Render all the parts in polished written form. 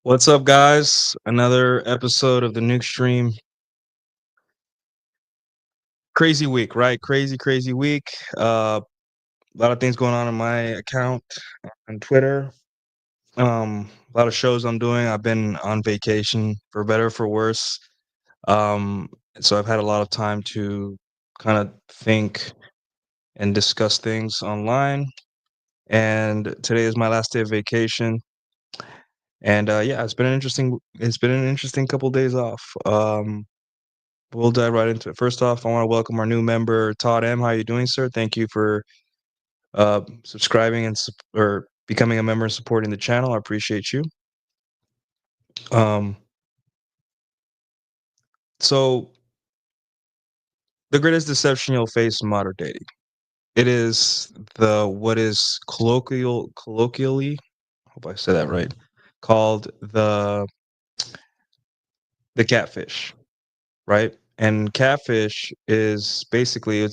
What's up, guys? Another episode of the Nuke Stream. Crazy week, right? Crazy week. A lot of things going on in my account on Twitter. A lot of shows I'm doing. I've been on vacation for better or for worse. Um, so I've had a lot of time to kind of think and discuss things online. And today is my last day of vacation. And yeah, it's been an interesting couple days off. We'll dive right into it. First off, I want to welcome our new member, Todd M. How you doing, sir? Thank you for subscribing and or becoming a member and supporting the channel. I appreciate you. Um, so the greatest deception you'll face in modern dating. It is the what is colloquially, hope I said that right, called the catfish, right? And catfish is basically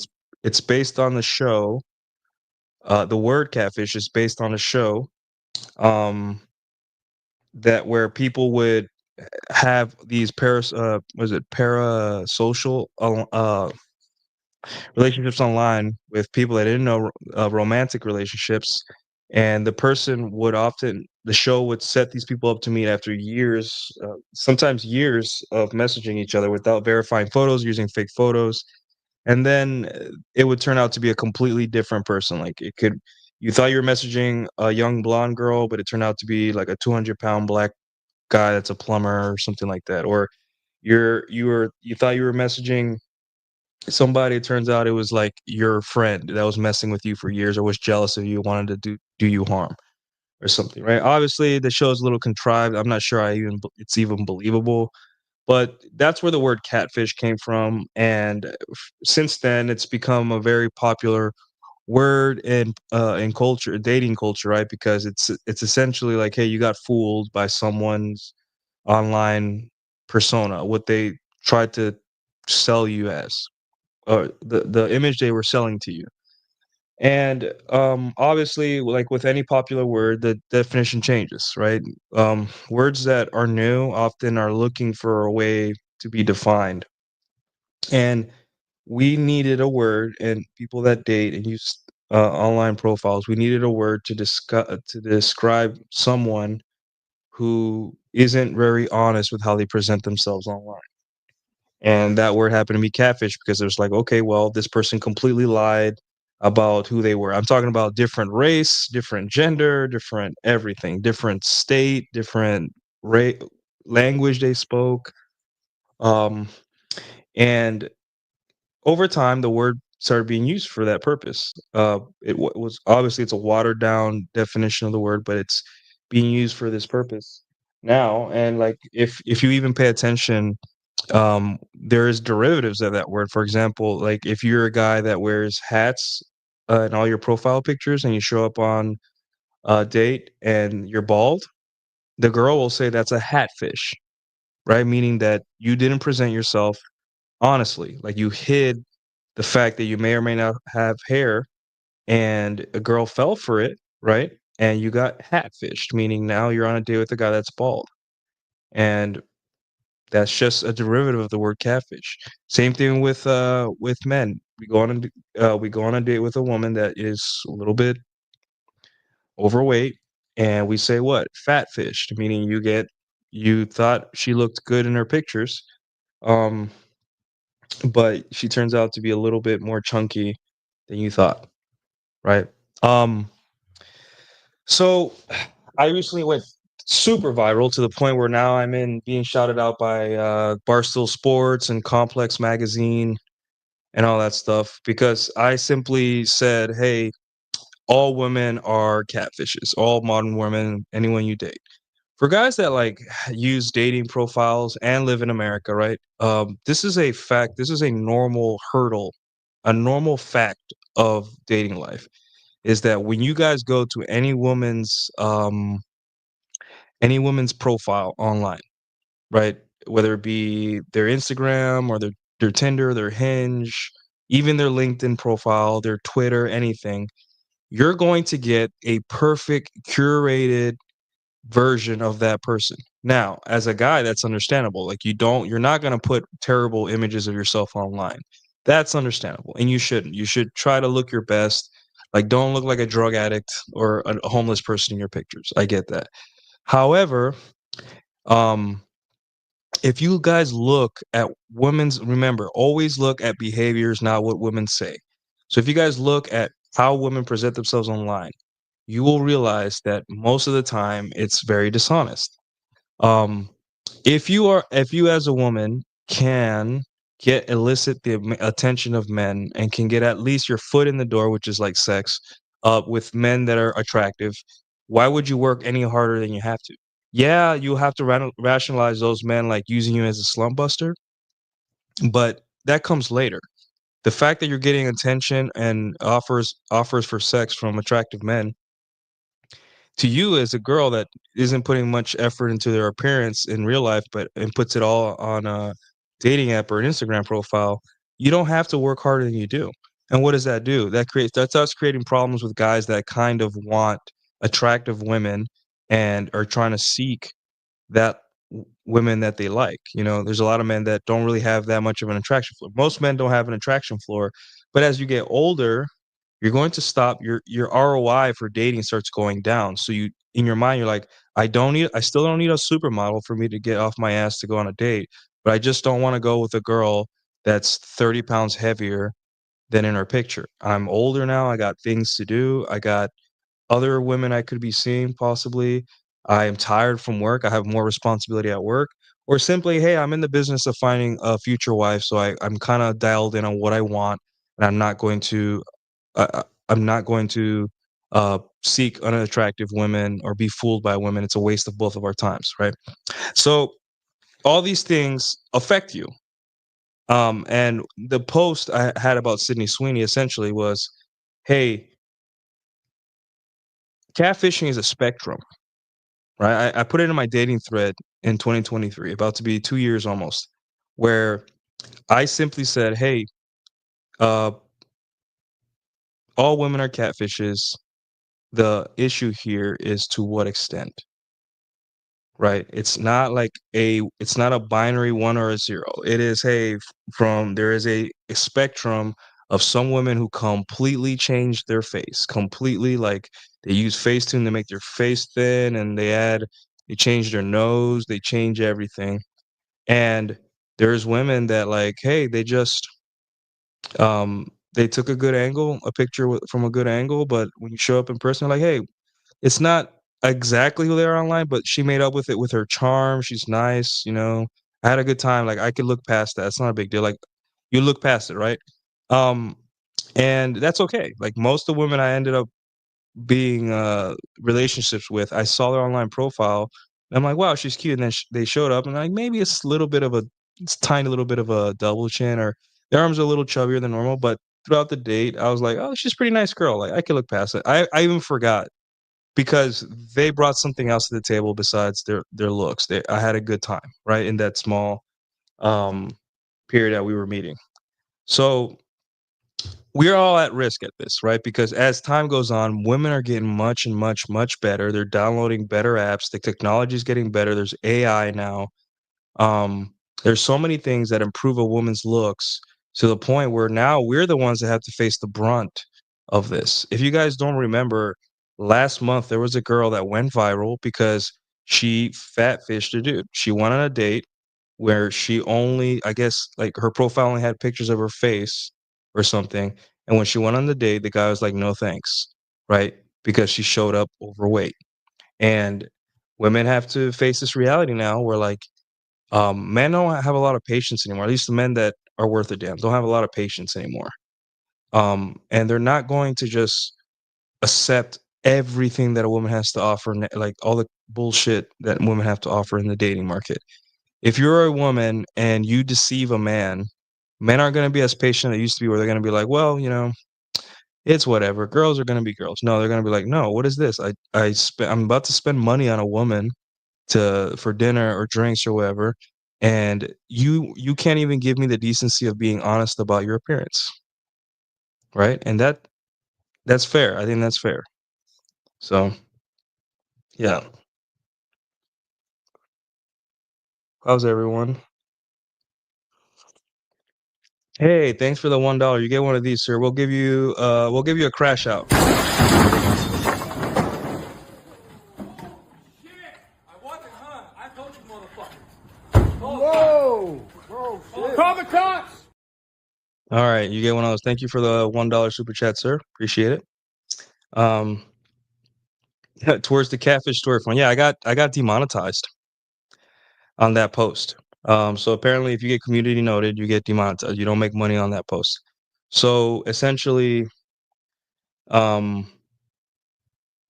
it's based on the show. The word catfish is based on a show um that where people would have these was it parasocial relationships online with people that didn't know, romantic relationships, and the show would set these people up to meet after years, sometimes years of messaging each other without verifying photos, using fake photos, and then it would turn out to be a completely different person. Like, you thought you were messaging a young blonde girl, but it turned out to be like a 200-pound black guy that's a plumber or something like that. Or you thought you were messaging somebody, it turns out it was like your friend that was messing with you for years or was jealous of you, wanted to do you harm or something, right? Obviously, the show is a little contrived. I'm not sure it's even believable, but that's where the word catfish came from, and since then it's become a very popular word in culture, dating culture, right? Because it's essentially like, hey, you got fooled by someone's online persona, what they tried to sell you as, or the image they were selling to you. And obviously, like with any popular word, the definition changes, right? Words that are new often are looking for a way to be defined. And we needed a word, and people that date and use online profiles, we needed a word to describe someone who isn't very honest with how they present themselves online. And that word happened to be catfish because it was like, okay, well, this person completely lied about who they were. I'm talking about different race, different gender, different everything, different state, different language they spoke. Um, and over time, the word started being used for that purpose. Was obviously it's a watered down definition of the word, but it's being used for this purpose now. And like, if you even pay attention, there is derivatives of that word. For example, like if you're a guy that wears hats in all your profile pictures and you show up on a date and you're bald, the girl will say that's a hatfish, right? Meaning that you didn't present yourself honestly. Like, you hid the fact that you may or may not have hair, and a girl fell for it, right? And you got hatfished, meaning now you're on a date with a guy that's bald. And that's just a derivative of the word catfish. Same thing with men. We go on a date with a woman that is a little bit overweight, and we say what? Fat fished, meaning you get You thought she looked good in her pictures, um, but she turns out to be a little bit more chunky than you thought, right? Um, so I recently went super viral to the point where now I'm in being shouted out by Barstool Sports and Complex Magazine and all that stuff because I simply said, "Hey, all women are catfishes. All modern women, anyone you date." For guys that like use dating profiles and live in America, right? This is a fact. This is a normal hurdle, a normal fact of dating life is that when you guys go to any woman's profile online, right? Whether it be their Instagram or their Tinder, their Hinge, even their LinkedIn profile, their Twitter, anything, you're going to get a perfect curated version of that person. Now, as a guy, that's understandable. Like you're not going to put terrible images of yourself online. That's understandable. And you shouldn't. You should try to look your best. Like don't look like a drug addict or a homeless person in your pictures. I get that. However, um if you guys look at women's remember, always look at behaviors, not what women say. So if you guys look at how women present themselves online, you will realize that most of the time it's very dishonest. Um, if you as a woman can elicit the attention of men and can get at least your foot in the door, which is like sex, with men that are attractive, why would you work any harder than you have to? Yeah, you have to rationalize those men like using you as a slum buster, but that comes later. The fact that you're getting attention and offers for sex from attractive men to you as a girl that isn't putting much effort into their appearance in real life, but and puts it all on a dating app or an Instagram profile, you don't have to work harder than you do. And what does that do? That's us creating problems with guys that kind of want attractive women and are trying to seek that women that they like. You know, there's a lot of men that don't really have that much of an attraction floor. Most men don't have an attraction floor, but as you get older, you're going to stop your ROI for dating starts going down. So you in your mind, you're like, I still don't need a supermodel for me to get off my ass to go on a date, but I just don't want to go with a girl that's 30 pounds heavier than in her picture. I'm older now. I got things to do. I got other women I could be seeing possibly. I am tired from work. I have more responsibility at work. Or simply, hey, I'm in the business of finding a future wife, so I'm kind of dialed in on what I want, and I'm not going to seek unattractive women or be fooled by women. It's a waste of both of our times, right? So all these things affect you. And the post I had about Sydney Sweeney essentially was, hey, catfishing is a spectrum, right? I put it in my dating thread in 2023, about to be 2 years almost, where I simply said, hey, uh, all women are catfishes. The issue here is to what extent, right? It's not a binary one or a zero. It is, hey, from there is a spectrum of some women who completely change their face, completely like they use Facetune to make their face thin and they change their nose, they change everything. And there's women that like, hey, they took a good angle, a picture from a good angle, but when you show up in person, like, hey, it's not exactly who they are online, but she made up with it with her charm. She's nice, you know. I had a good time. Like I could look past that. It's not a big deal. Like you look past it, right? Um, and that's okay. Like most of the women I ended up being relationships with, I saw their online profile. And I'm like, wow, she's cute. And then they showed up, and like maybe it's tiny little bit of a double chin, or their arms are a little chubbier than normal. But throughout the date, I was like, oh, she's a pretty nice girl. Like I could look past it. I even forgot because they brought something else to the table besides their looks. I had a good time, right, in that small um, period that we were meeting. So we're all at risk at this, right? Because as time goes on, women are getting much and much, much better. They're downloading better apps. The technology is getting better. There's AI now. Um, there's so many things that improve a woman's looks to the point where now we're the ones that have to face the brunt of this. If you guys don't remember, last month there was a girl that went viral because she fatfished a dude. She went on a date where she only, I guess, like her profile only had pictures of her face or something. And when she went on the date, the guy was like, "No thanks," right? Because she showed up overweight. And women have to face this reality now where like men don't have a lot of patience anymore. At least the men that are worth a damn don't have a lot of patience anymore. And they're not going to just accept everything that a woman has to offer, like all the bullshit that women have to offer in the dating market. If you're a woman and you deceive a man, men aren't going to be as patient as they used to be, where they're going to be like, well, it's whatever. Girls are going to be girls. No, they're going to be like, no, what is this? I'm about to spend money on a woman for dinner or drinks or whatever, and you can't even give me the decency of being honest about your appearance, right? And that's fair. I think that's fair. So yeah. How's everyone? Hey, thanks for the $1. You get one of these, sir. We'll give you a crash out. Whoa! Bro, shit. Call the cops! All right, you get one of those. Thank you for the $1 super chat, sir. Appreciate it. Um, towards the catfish story fund. Yeah, I got demonetized on that post. So apparently, if you get community noted, you get demonetized. You don't make money on that post. So essentially, um,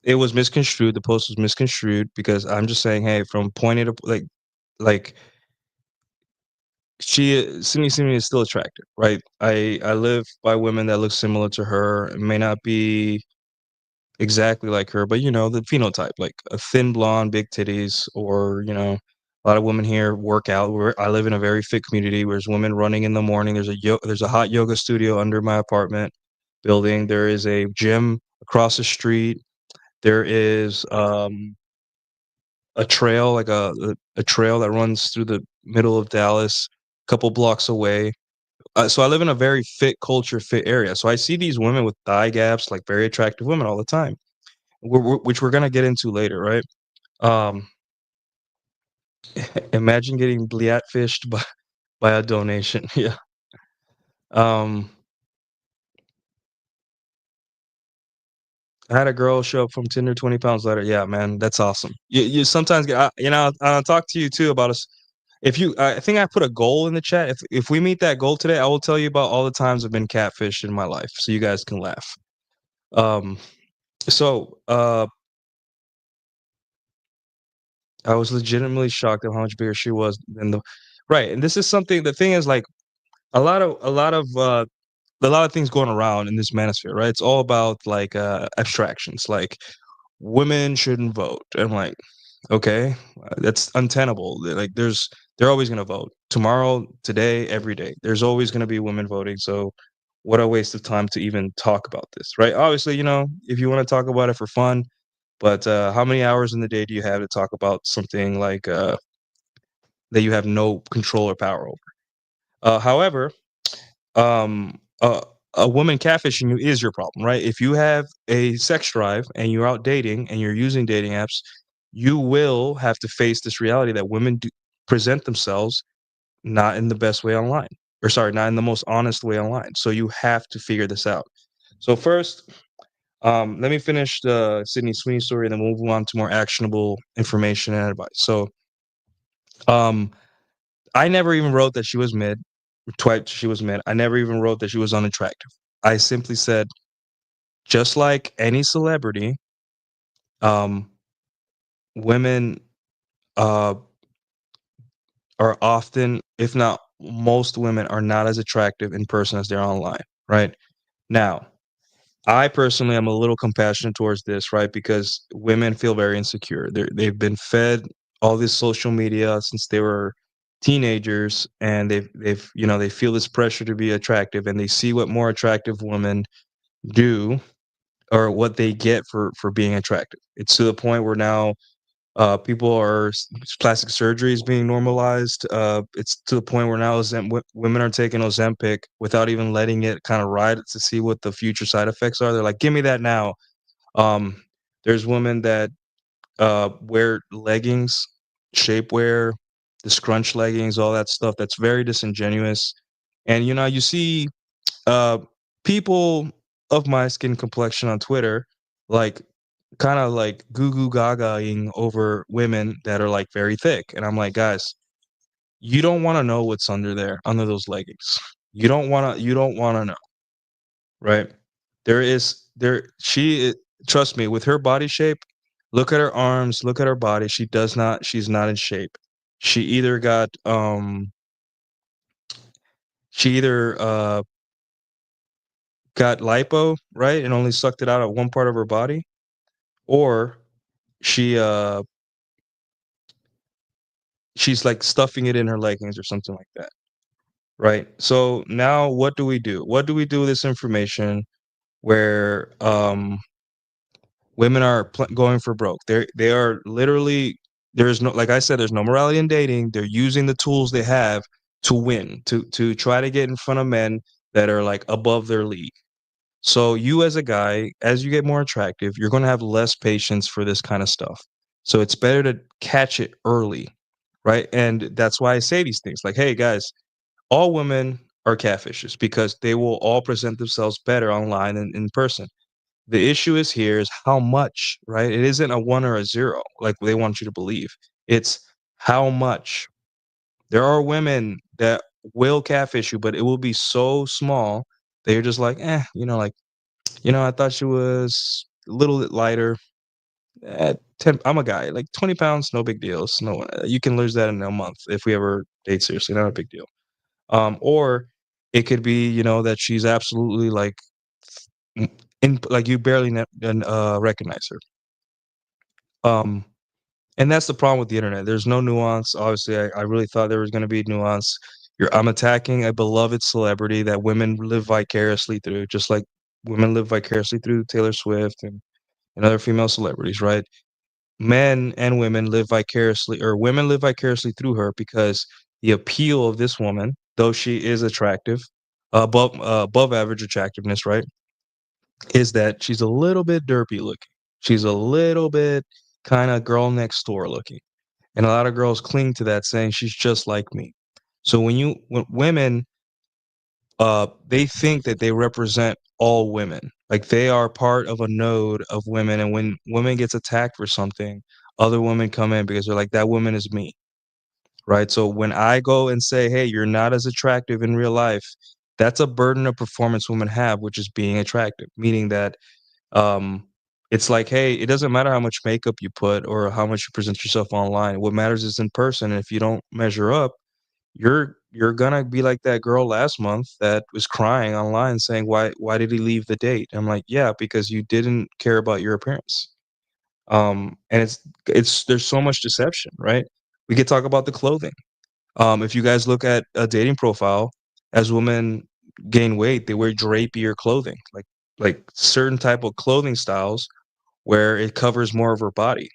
it was misconstrued. The post was misconstrued because I'm just saying, hey, from point A to like Sydney is still attractive, right? I live by women that look similar to her. It may not be exactly like her, but the phenotype, like a thin blonde, big titties, or a lot of women here work out. I live in a very fit community where there's women running in the morning. There's a hot yoga studio under my apartment building. There is a gym across the street. There is a trail, like a trail that runs through the middle of Dallas, a couple blocks away. So I live in a very fit culture, fit area. So I see these women with thigh gaps, like very attractive women all the time, which we're gonna get into later, right? Um, imagine getting fished by a donation. Yeah. Um, I had a girl show up from Tinder 20 pounds later. Yeah, man, that's awesome. You sometimes get, I'll talk to you too about us. If you, I think I put a goal in the chat. If we meet that goal today, I will tell you about all the times I've been catfished in my life, so you guys can laugh. Um, so I was legitimately shocked at how much bigger she was than the right. And this is something. The thing is, like a lot of things going around in this manosphere, right? It's all about like abstractions, like women shouldn't vote. I'm like, okay, that's untenable. Like, they're always gonna vote tomorrow, today, every day. There's always gonna be women voting. So, what a waste of time to even talk about this, right? Obviously, if you want to talk about it for fun, but how many hours in the day do you have to talk about something like that you have no control or power over? However, um, a woman catfishing you is your problem, right? If you have a sex drive and you're out dating and you're using dating apps, you will have to face this reality that women do present themselves not in the best way online, or sorry, not in the most honest way online. So you have to figure this out. So first, let me finish the Sydney Sweeney story, and then we'll move on to more actionable information and advice. So, um, I never even wrote that she was mid. Twice she was mid. I never even wrote that she was unattractive. I simply said, just like any celebrity, um, women uh, are often, if not most women, are not as attractive in person as they're online, right? Now, I personally am a little compassionate towards this, right? Because women feel very insecure. They've been fed all this social media since they were teenagers, and they feel this pressure to be attractive, and they see what more attractive women do, or what they get for being attractive. It's to the point where now people are plastic surgery is being normalized. It's to the point where now women are taking Ozempic without even letting it kind of ride to see what the future side effects are. They're like, "Give me that now." Um, there's women that wear leggings, shapewear, the scrunch leggings, all that stuff that's very disingenuous. And you see uh people of my skin complexion on Twitter, like kind of like goo goo gagaing over women that are like very thick. And I'm like, guys, you don't want to know what's under there, under those leggings. You don't want to know, right? Trust me, with her body shape, look at her arms, look at her body. She's not in shape. She either got she either got lipo, right, and only sucked it out at one part of her body, or she she's like stuffing it in her leggings or something like that, right? So now what do we do? What do we do with this information where women are going for broke? They are literally, there's no, like I said, there's no morality in dating. They're using the tools they have to win, to try to get in front of men that are like above their league. So you as a guy, as you get more attractive, you're going to have less patience for this kind of stuff. So it's better to catch it early, right? And that's why I say these things like, hey guys, all women are catfishes because they will all present themselves better online than in person. The issue is here is how much, right? It isn't a one or a zero like they want you to believe. It's how much. There are women that will catfish you, but it will be so small that you're just like, like, I thought she was a little bit lighter. 10, I'm a guy, like 20 pounds, no big deal. It's no, you can lose that in a month if we ever date seriously, not a big deal. Or it could be, that she's absolutely like, like you barely recognize her. Um, and that's the problem with the internet. There's no nuance. Obviously, I really thought there was going to be nuance. I'm attacking a beloved celebrity that women live vicariously through, just like women live vicariously through Taylor Swift and other female celebrities, right? Men and women live vicariously, or women live vicariously through her because the appeal of this woman, though she is attractive, above average attractiveness, right, is that she's a little bit derpy looking. She's a little bit kind of girl next door looking. And a lot of girls cling to that saying she's just like me. So when women they think that they represent all women. Like they are part of a node of women, and when women gets attacked for something, other women come in because they're like, that woman is me, right? So when I go and say, hey, you're not as attractive in real life, that's a burden of performance women have, which is being attractive, meaning that um, it's like, hey, it doesn't matter how much makeup you put or how much you present yourself online. What matters is in person. And if you don't measure up, you're gonna be like that girl last month that was crying online saying, why did he leave the date? I'm like, yeah, because you didn't care about your appearance. And it's there's so much deception, right? We could talk about the clothing. If you guys look at a dating profile, as women gain weight, they wear drapier clothing, like certain type of clothing styles where it covers more of her body,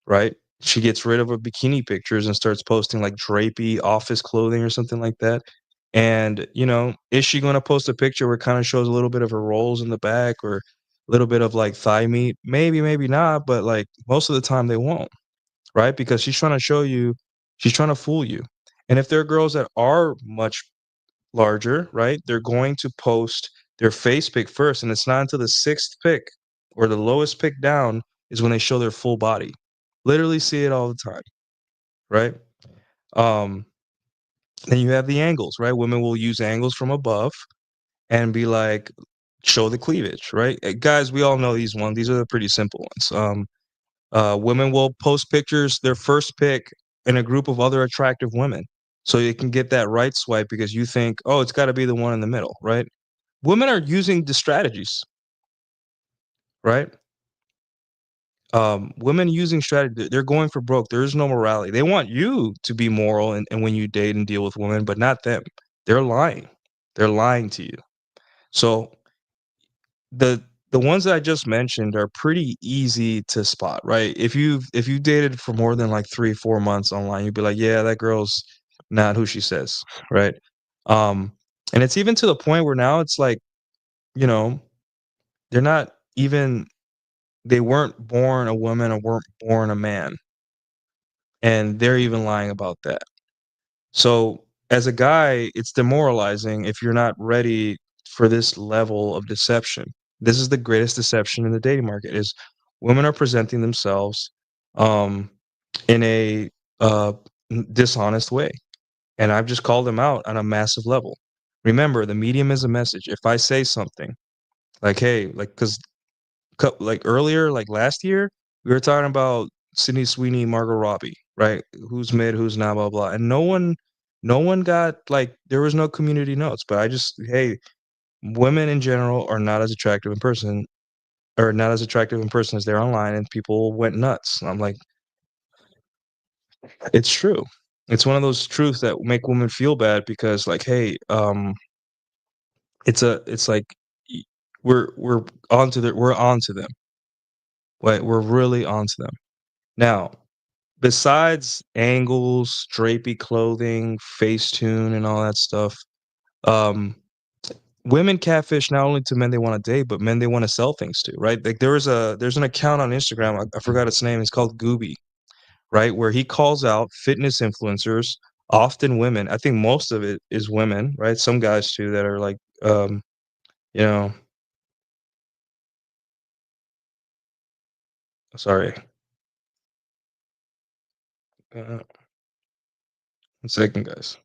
right? She gets rid of her bikini pictures and starts posting like drapey office clothing or something like that. And, is she going to post a picture where it kind of shows a little bit of her rolls in the back or a little bit of like thigh meat? Maybe, maybe not, but like most of the time they won't, right? Because she's trying to show you, she's trying to fool you. And if there are girls that are much larger, right, they're going to post their face pic first. And it's not until the sixth pic or the lowest pic down is when they show their full body. Literally see it all the time, right? Um, then you have the angles, right? Women will use angles from above and be like, show the cleavage, right? Guys, we all know these ones. These are the pretty simple ones. Women will post pictures, their first pic, in a group of other attractive women. So you can get that right swipe because you think, oh, it's got to be the one in the middle, right? Women are using the strategies, right? Women using strategy, they're going for broke. There is no morality. They want you to be moral and when you date and deal with women, but not them. They're lying. They're lying to you. So the the ones that I just mentioned are pretty easy to spot, right? If you dated for more than like 3, 4 months online, you'd be like, yeah, that girl's not who she says, right? Um, and it's even to the point where now it's like, you know, they're not even they weren't born a woman or weren't born a man, and they're even lying about that. So, as a guy, it's demoralizing if you're not ready for this level of deception. This is the greatest deception in the dating market is women are presenting themselves um, in a uh, dishonest way. And I've just called them out on a massive level. Remember, the medium is a message. If I say something like, hey, like, because like earlier, like last year, we were talking about Sydney Sweeney, Margot Robbie, right? Who's mid, who's not, blah blah. And no one got like there was no community notes. But I just hey, women in general are not as attractive in person, or not as attractive in person as they're online, and people went nuts. I'm like, it's true. It's one of those truths that make women feel bad because like, hey, it's like we're we're onto them. Right? We're really onto them. Now, besides angles, drapey clothing, Facetune, and all that stuff, um, women catfish not only to men they want to date, but men they want to sell things to, right? Like there's an account on Instagram, I forgot its name, it's called Gooby, right? Where he calls out fitness influencers, often women. I think most of it is women, right? Some guys too that are like, you know, sorry, uh, 1 second, guys.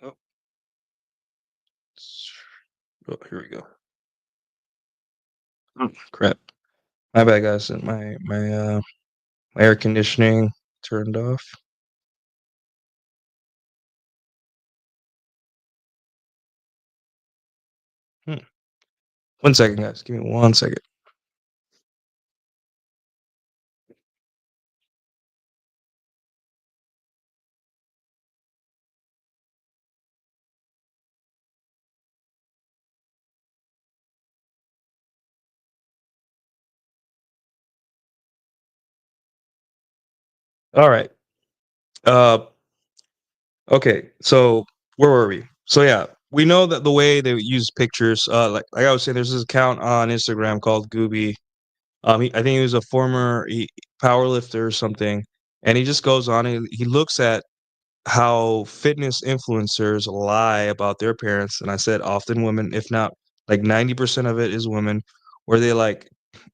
Oh, oh, here we go. Crap. My bad, guys. My air conditioning turned off. Hmm. 1 second, guys. Give me 1 second. All right. Uh, okay. So where were we? So yeah, we know that the way they use pictures, like I was saying, there's this account on Instagram called Gooby. I think he was a former power lifter or something, and he just goes on and he looks at how fitness influencers lie about their parents, and I said often women, if not like 90% of it is women, where they like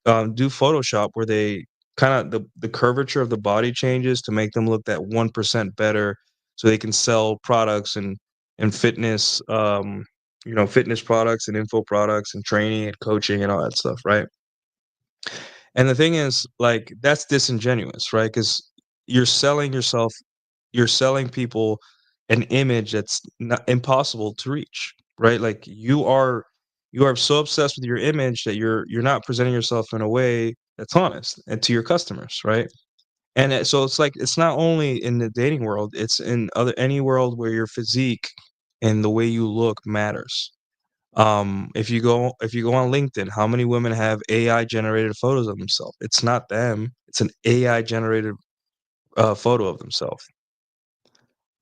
do Photoshop where they kind of the curvature of the body changes to make them look that 1% better, so they can sell products and fitness, fitness products and info products and training and coaching and all that stuff, right? And the thing is, like, that's disingenuous, right? Because you're selling yourself, you're selling people an image that's not impossible to reach, right? Like you are so obsessed with your image that you're not presenting yourself in a way that's honest and to your customers, right? And so it's like it's not only in the dating world, it's in other any world where your physique and the way you look matters. If you go on LinkedIn, how many women have AI generated photos of themselves? It's not them. It's an AI generated photo of themselves.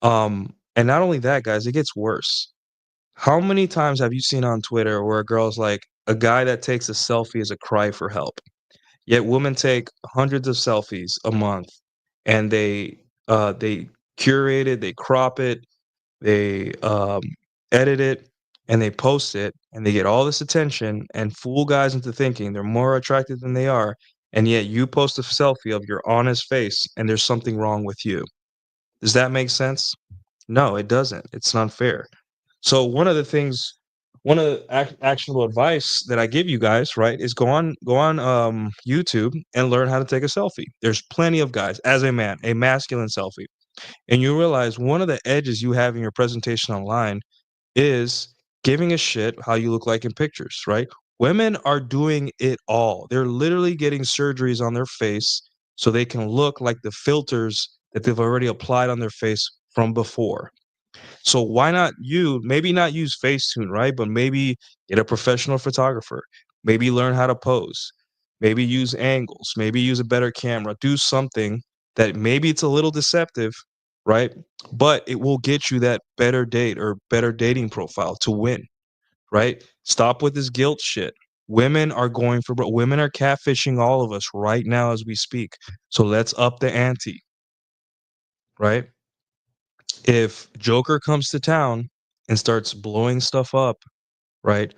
And not only that, guys, it gets worse. How many times have you seen on Twitter where a girl's like, a guy that takes a selfie is a cry for help? Yet women take hundreds of selfies a month, and they curate it, they crop it, they edit it, and they post it, and they get all this attention and fool guys into thinking they're more attractive than they are. And yet you post a selfie of your honest face, and there's something wrong with you. Does that make sense? No, it doesn't. It's not fair. So one of the actionable advice that I give you guys, right, is go on YouTube and learn how to take a selfie. There's plenty of guys as a man, a masculine selfie, and you realize one of the edges you have in your presentation online is giving a shit how you look like in pictures, right? Women are doing it all. They're literally getting surgeries on their face so they can look like the filters that they've already applied on their face from before. So why not maybe not use Facetune, right? But maybe get a professional photographer. Maybe learn how to pose. Maybe use angles. Maybe use a better camera. Do something that maybe it's a little deceptive, right? But it will get you that better date or better dating profile to win, right? Stop with this guilt shit. Women are catfishing all of us right now as we speak. So let's up the ante, right? If Joker comes to town and starts blowing stuff up, right?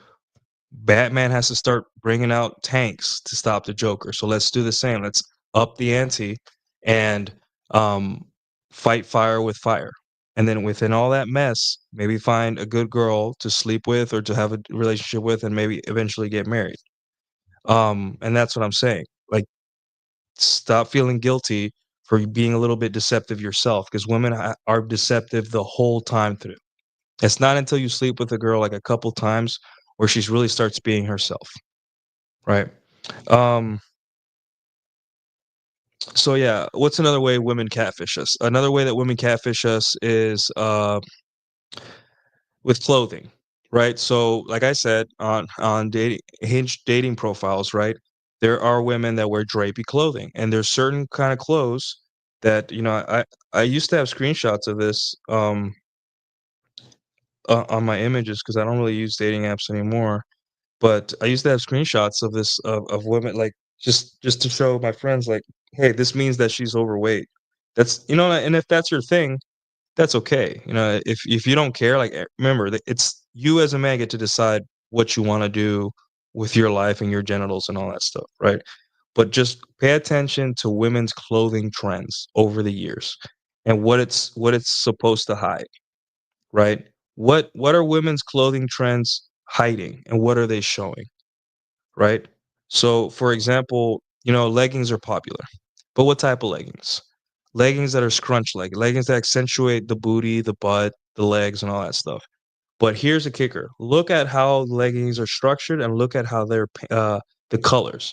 Batman has to start bringing out tanks to stop the Joker. So let's do the same. Let's up the ante and um, fight fire with fire. And then within all that mess, maybe find a good girl to sleep with or to have a relationship with, and maybe eventually get married. And that's what I'm saying. Like, stop feeling guilty for being a little bit deceptive yourself, because women are deceptive the whole time through. It's not until you sleep with a girl like a couple times where she's really starts being herself, right? Um, so yeah, what's another way women catfish us? Another way that women catfish us is with clothing, right? So like I said, on dating hinge dating profiles, right? There are women that wear drapey clothing, and there's certain kind of clothes that, I used to have screenshots of this on my images because I don't really use dating apps anymore. But I used to have screenshots of this of women, like, just to show my friends, like, hey, this means that she's overweight. That's, and if that's your thing, that's okay. If you don't care, like, remember that it's you as a man get to decide what you want to do with your life and your genitals and all that stuff, right? But just pay attention to women's clothing trends over the years and what it's supposed to hide, right? What are women's clothing trends hiding and what are they showing, right? So, for example, leggings are popular, but what type of leggings? Leggings that are scrunch leggings that accentuate the booty, the butt, the legs, and all that stuff. But here's a kicker: look at how leggings are structured, and look at how the colors.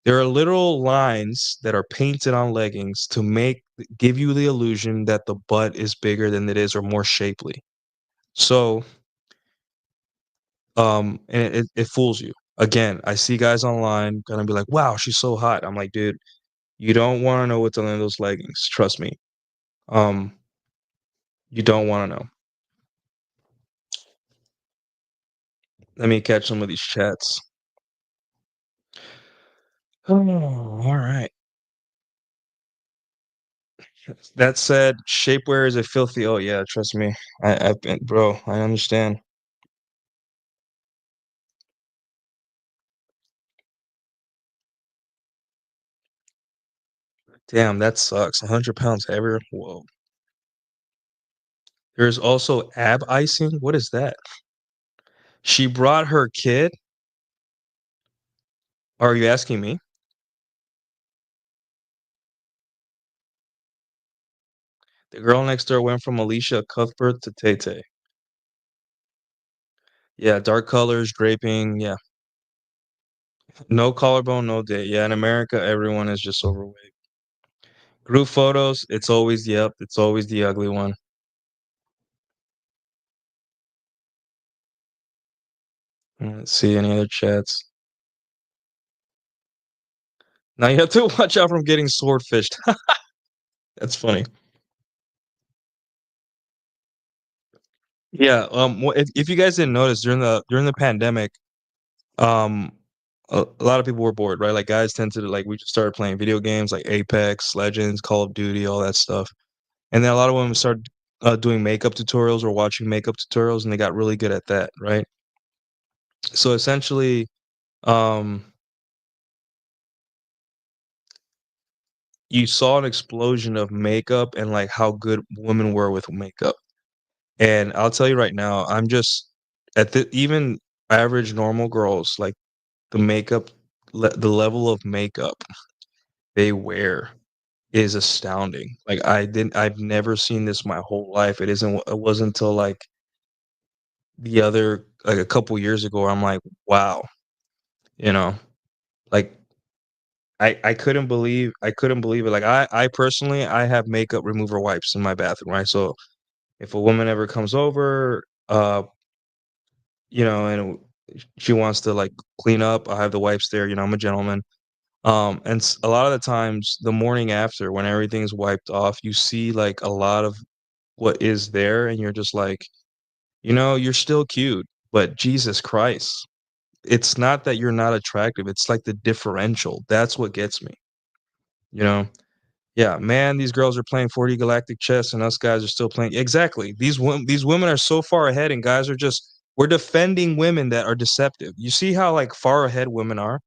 There are literal lines that are painted on leggings to give you the illusion that the butt is bigger than it is or more shapely. So, and it fools you. Again, I see guys online gonna be like, "Wow, she's so hot." I'm like, "Dude, you don't wanna know what's under those leggings, trust me." Um, you don't wanna know. Let me catch some of these chats. Oh, alright. That said, shapewear is a filthy oh, yeah, trust me. I've been bro, I understand. Damn, that sucks. 100 pounds heavier? Whoa. There's also ab icing? What is that? She brought her kid? Are you asking me? The girl next door went from Alicia Cuthbert to Tay Tay. Yeah, dark colors, draping, yeah. No collarbone, no date. Yeah, in America, everyone is just overweight. Group photos, it's always the ugly one. Let's see any other chats. Now you have to watch out from getting swordfished. That's funny. Yeah, if you guys didn't notice during the pandemic, um, a lot of people were bored, right? Like, guys tend to, like, we just started playing video games like Apex Legends, Call of Duty, all that stuff. And then a lot of women started doing makeup tutorials or watching makeup tutorials, and they got really good at that, right? So essentially, um, you saw an explosion of makeup and like how good women were with makeup. And I'll tell you right now, I'm just at the even average normal girls, like, the the level of makeup they wear is astounding. Like, I've never seen this my whole life. It wasn't until like like a couple years ago where I'm like, wow, you know, like, I couldn't believe it. Like, I personally, I have makeup remover wipes in my bathroom, right? So if a woman ever comes over, and she wants to, like, clean up, I have the wipes there. I'm a gentleman. And a lot of the times, the morning after, when everything's wiped off, you see like a lot of what is there, and you're just like, you're still cute, but Jesus Christ, it's not that you're not attractive. It's like the differential. That's what gets me. You know, Yeah, man, these girls are playing 40 galactic chess and us guys are still playing. Exactly. These women are so far ahead and guys are just we're defending women that are deceptive. You see how like far ahead women are?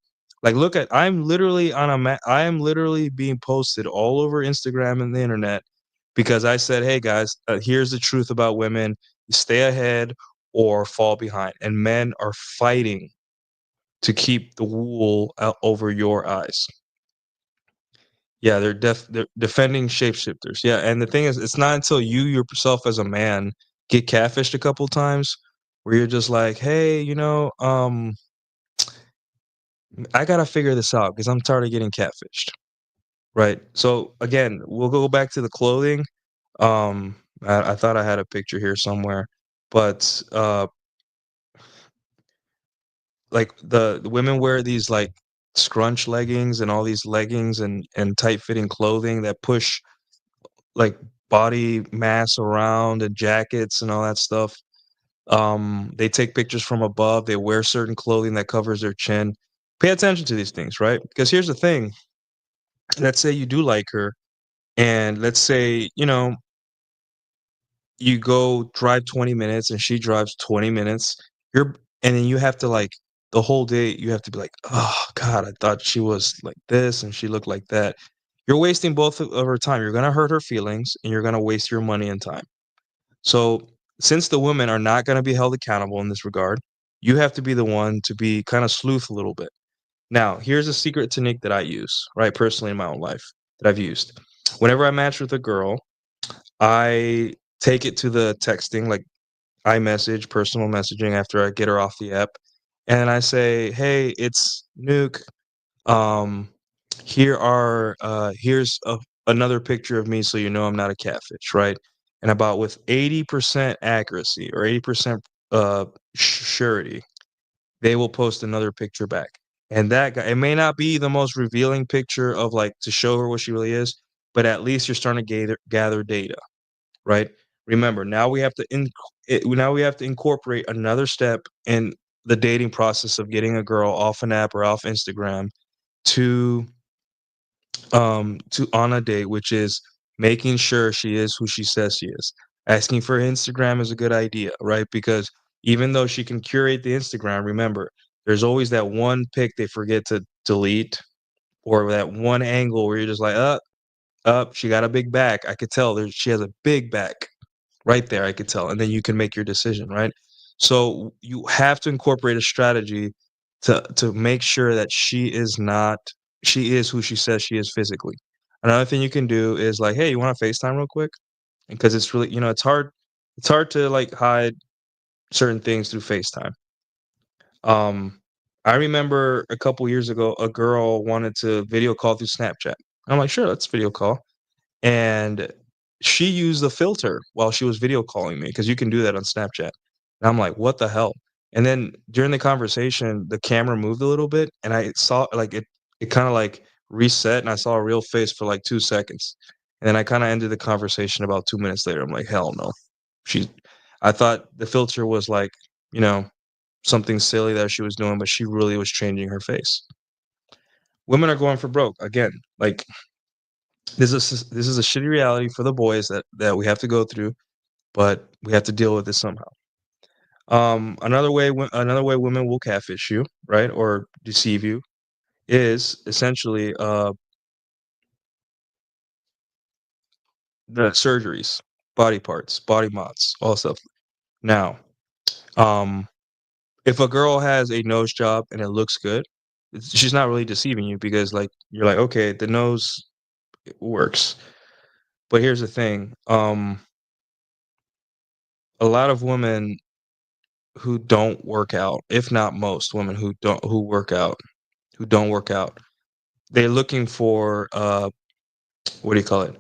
Like look at I am literally being posted all over Instagram and the internet because I said, "Hey guys, here's the truth about women. You stay ahead or fall behind." And men are fighting to keep the wool out over your eyes. Yeah, they're defending shapeshifters. Yeah, and the thing is, it's not until you yourself as a man get catfished a couple times where you're just like, "Hey, I gotta figure this out because I'm tired of getting catfished." Right? So again, we'll go back to the clothing. I thought I had a picture here somewhere, but like the women wear these like scrunch leggings and all these leggings and tight fitting clothing that push like body mass around and jackets and all that stuff. They take pictures from above. They wear certain clothing that covers their chin. Pay attention to these things, right? Because here's the thing. Let's say you do like her, and let's say, you go drive 20 minutes and she drives 20 minutes. And then you have to like the whole day, you have to be like, oh God, I thought she was like this and she looked like that. You're wasting both of her time. You're going to hurt her feelings and you're going to waste your money and time. So, since the women are not gonna be held accountable in this regard, you have to be the one to be kinda sleuth a little bit. Now, here's a secret technique that I use, right, personally in my own life that I've used. Whenever I match with a girl, I take it to the texting, like iMessage, personal messaging after I get her off the app, and I say, "Hey, it's Nuke. Um, here's another picture of me so you know I'm not a catfish, right?" And about with 80% accuracy or 80% surety, they will post another picture back. And that guy, it may not be the most revealing picture of like to show her what she really is, but at least you're starting to gather data, right? Remember, now we have to incorporate another step in the dating process of getting a girl off an app or off Instagram to to on a date, which is making sure she is who she says she is. Asking for Instagram is a good idea, right? Because even though she can curate the Instagram, remember, there's always that one pic they forget to delete or that one angle where you're just like, up, she got a big back. I could tell she has a big back right there. I could tell. And then you can make your decision, right? So you have to incorporate a strategy to make sure that she is who she says she is physically. Another thing you can do is like, hey, you want to FaceTime real quick? Because it's really, it's hard to like hide certain things through FaceTime. Um, I remember a couple years ago, a girl wanted to video call through Snapchat. I'm like, sure, let's video call. And she used the filter while she was video calling me because you can do that on Snapchat. And I'm like, "What the hell?" And then during the conversation, the camera moved a little bit, and I saw like it kinda like reset, and I saw a real face for like 2 seconds. And then I kinda ended the conversation about 2 minutes later. I'm like, "Hell no." She I thought the filter was like, you know, something silly that she was doing, but she really was changing her face. Women are going for broke again. Like this is a shitty reality for the boys that we have to go through, but we have to deal with this somehow. Another way women will catfish you, right, or deceive you is essentially the surgeries, body parts, body mods, all stuff. Now, um, if a girl has a nose job and it looks good, she's not really deceiving you because like you're like, okay, the nose works. But here's the thing. A lot of women who don't work out, if not most women who don't work out, they're looking for, what do you call it?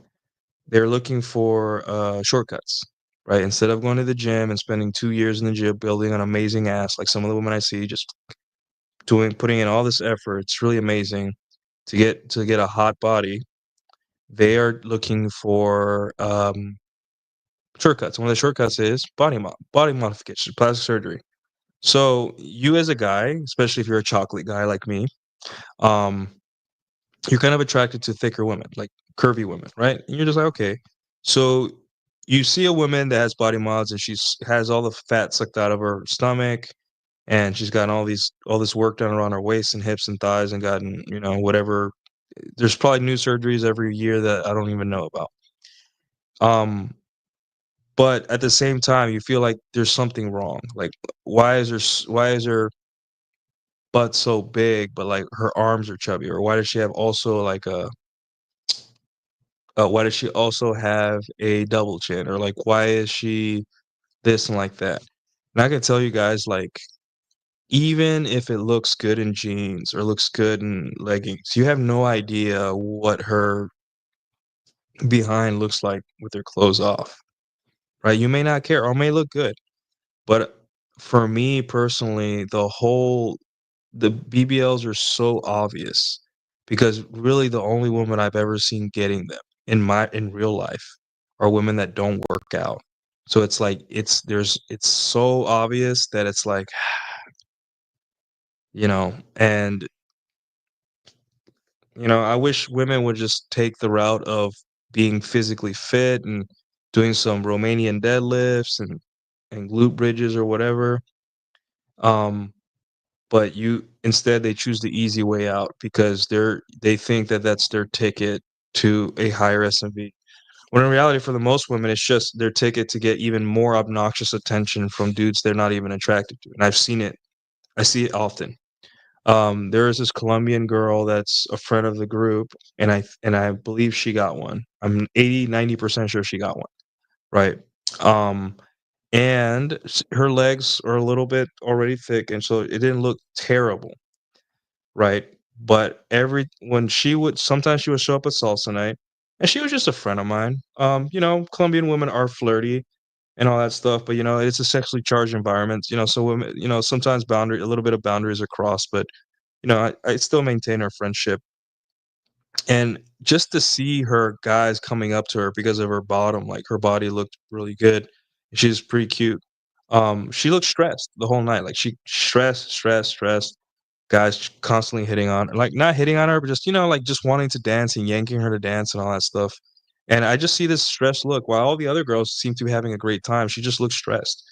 They're looking for, shortcuts, right? Instead of going to the gym and spending 2 years in the gym building an amazing ass, like some of the women I see just putting in all this effort, it's really amazing. to get a hot body, they are looking for shortcuts. One of the shortcuts is body modification, plastic surgery. So you as a guy, especially if you're a chocolate guy like me, um, you're kind of attracted to thicker women, like curvy women, right? And you're just like, okay. So you see a woman that has body mods and she's has all the fat sucked out of her stomach, and she's gotten all this work done around her waist and hips and thighs and gotten, whatever. There's probably new surgeries every year that I don't even know about. Um, but at the same time, you feel like there's something wrong. Like, why is her butt so big, but like her arms are chubby? Or why does she have also like why does she also have a double chin? Or like, why is she this and like that? And I can tell you guys, like, even if it looks good in jeans or looks good in leggings, you have no idea what her behind looks like with her clothes off, right? You may not care or may look good, but for me personally, the BBLs are so obvious because really the only woman I've ever seen getting them in real life are women that don't work out. So it's like it's so obvious that it's like, and I wish women would just take the route of being physically fit and doing some Romanian deadlifts and glute bridges or whatever. Um, but instead they choose the easy way out because they think that that's their ticket to a higher SMV. When in reality, for the most women, it's just their ticket to get even more obnoxious attention from dudes they're not even attracted to. And I've seen it. I see it often. There is this Colombian girl that's a friend of the group, and I believe she got one. I'm 80-90% sure she got one, right? Um, and her legs are a little bit already thick, and so it didn't look terrible, right? But every when she would sometimes she would show up at salsa night, and she was just a friend of mine. Colombian women are flirty and all that stuff, but it's a sexually charged environment, so women, sometimes a little bit of boundaries are crossed, but I still maintain our friendship. And just to see her guys coming up to her because of her bottom, like her body looked really good. She's pretty cute. She looked stressed the whole night. Like she stressed. Guys constantly hitting on, like not hitting on her, but just like just wanting to dance and yanking her to dance and all that stuff. And I just see this stressed look while all the other girls seem to be having a great time. She just looks stressed.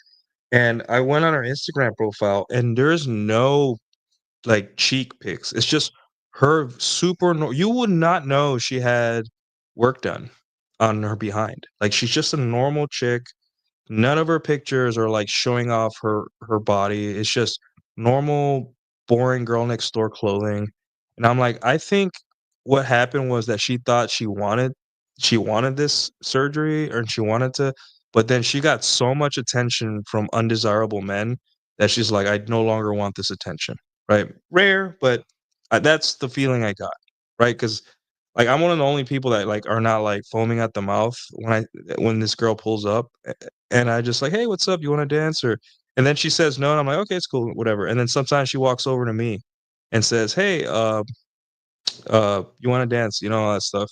And I went on her Instagram profile, and there's no like cheek pics. It's just her you would not know she had work done on her behind. Like she's just a normal chick. None of her pictures are like showing off her body. It's just normal, boring girl next door clothing. And I'm like, I think what happened was that she thought she wanted this surgery or she wanted to, but then she got so much attention from undesirable men that she's like, I no longer want this attention. Right? Rare, but that's the feeling I got. Right? Because like I'm one of the only people that like are not like foaming at the mouth when this girl pulls up, and I just like, hey, what's up? You want to dance? Or and then she says no, and I'm like, okay, it's cool, whatever. And then sometimes she walks over to me and says, hey, you want to dance? All that stuff.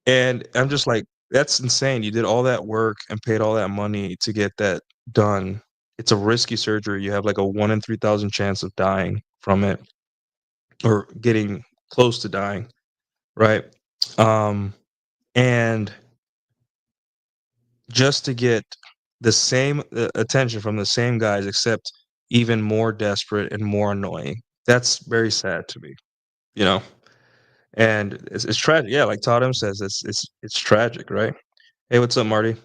And I'm just like, that's insane. You did all that work and paid all that money to get that done. It's a risky surgery. You have like a 1 in 3,000 chance of dying from it or getting close to dying, right? Um, and just to get the same attention from the same guys, except even more desperate and more annoying. That's very sad to me, you know. And it's tragic. Yeah, like Totem says, it's tragic, right? Hey, what's up, Marty?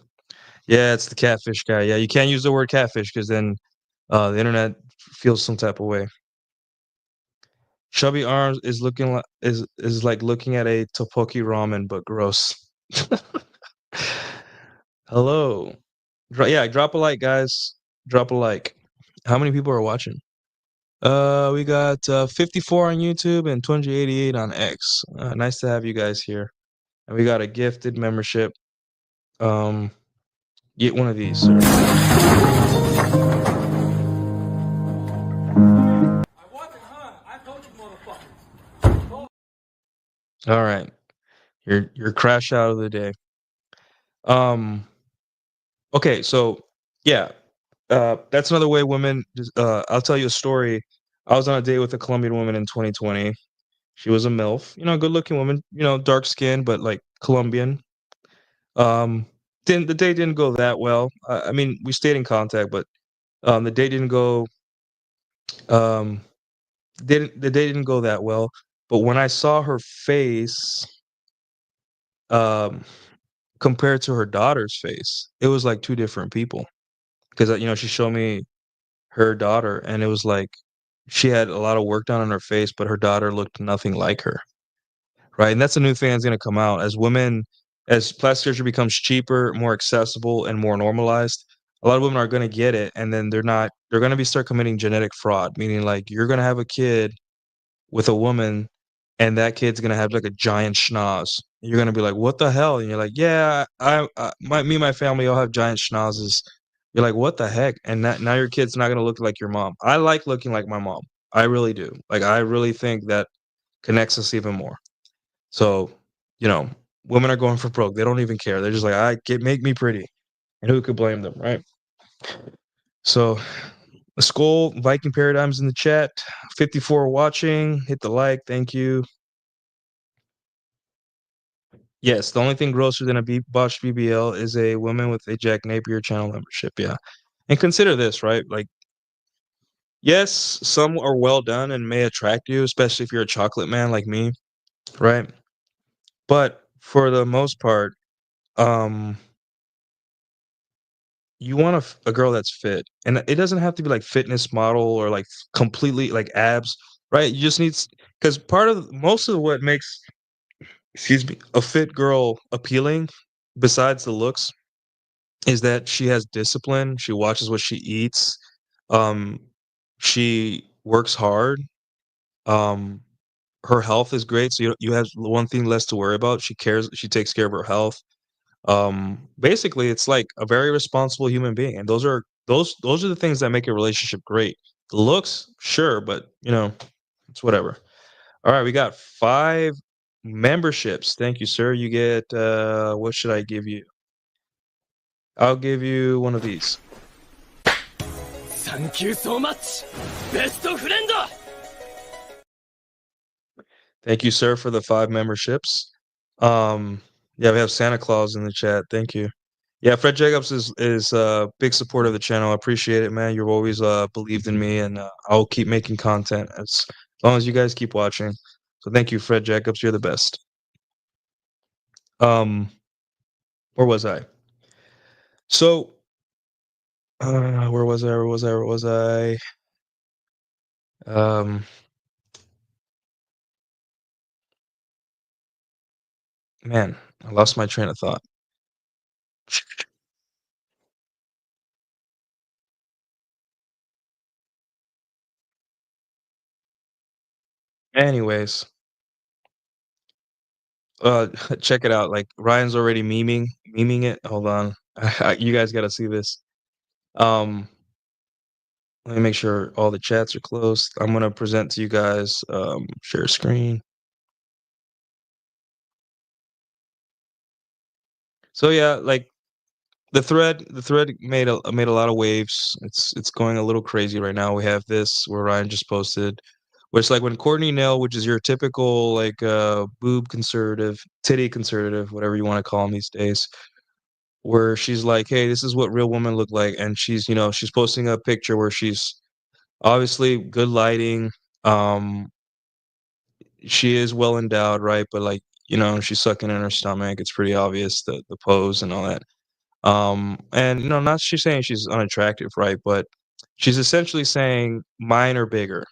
Yeah, it's the catfish guy. Yeah, you can't use the word catfish because then the internet feels some type of way. Chubby arms is like looking at a tteokbokki ramen, but gross. Hello. Yeah, drop a like, guys. Drop a like. How many people are watching? We got 54 on YouTube and 288 on X. Nice to have you guys here. And we got a gifted membership. Um, get one of these, sir. All right. Your crash out of the day. Um, okay, so yeah, that's another way women just I'll tell you a story. I was on a date with a Colombian woman in 2020. She was a MILF, good looking woman, dark skin, but like Colombian. Um, didn't the date didn't go that well. I mean, we stayed in contact, but the date didn't go um didn't the date didn't go that well. But when I saw her face, um, compared to her daughter's face, it was like two different people. Because she showed me her daughter, and it was like she had a lot of work done on her face, but her daughter looked nothing like her. Right, and that's a new thing that's gonna come out as plastic surgery becomes cheaper, more accessible, and more normalized. A lot of women are gonna get it, and then they're gonna be start committing genetic fraud, meaning like you're gonna have a kid with a woman, and that kid's gonna have like a giant schnoz. You're gonna be like, "What the hell?" And you're like, "Yeah, me and my family all have giant schnozzes." You're like, "What the heck?" And that now your kid's not gonna look like your mom. I like looking like my mom. I really do. Like, I really think that connects us even more. So, you know, women are going for broke. They don't even care. They're just like, "I get make me pretty." And who could blame them, right? So, Skull Viking Paradigms in the chat. 54 watching. Hit the like. Thank you. Yes, the only thing grosser than a botched BBL is a woman with a Jack Napier channel membership. Yeah. And consider this, right? Like, yes, some are well done and may attract you, especially if you're a chocolate man like me, right? But for the most part, um, you want a girl that's fit, and it doesn't have to be like fitness model or like completely like abs, right? You just need because part of most of what makes, excuse me, a fit girl appealing, besides the looks, is that she has discipline. She watches what she eats. Um, she works hard. Um, her health is great, so you have one thing less to worry about. She cares. She takes care of her health. Basically, it's like a very responsible human being, and those are the things that make a relationship great. The looks, sure, but it's whatever. All right, we got 5 memberships. Thank you, sir. You get what should I give you? I'll give you one of these. Thank you so much, best friend. Thank you, sir, for the 5 memberships. Yeah, we have Santa Claus in the chat. Thank you. Yeah, Fred Jacobs is a big supporter of the channel. I appreciate it, man. You've always believed in me, and I'll keep making content as long as you guys keep watching. So thank you, Fred Jacobs. You're the best. Um, where was I? So, where was I? Where was I? Where was I? Um, man, I lost my train of thought. Anyways, uh, check it out. Like Ryan's already memeing it. Hold on, you guys got to see this. Um, Let me make sure all the chats are closed. I'm gonna present to you guys. Share screen. So yeah, like the thread made a lot of waves. It's going a little crazy right now. We have this where Ryan just posted, where it's like when Courtney Nell, which is your typical like boob conservative, titty conservative, whatever you want to call them these days, where she's like, "Hey, this is what real women look like," and she's posting a picture where she's obviously good lighting. Um, she is well endowed, right? But like, she's sucking in her stomach. It's pretty obvious the pose and all that. And not she's saying she's unattractive, right? But she's essentially saying mine are bigger.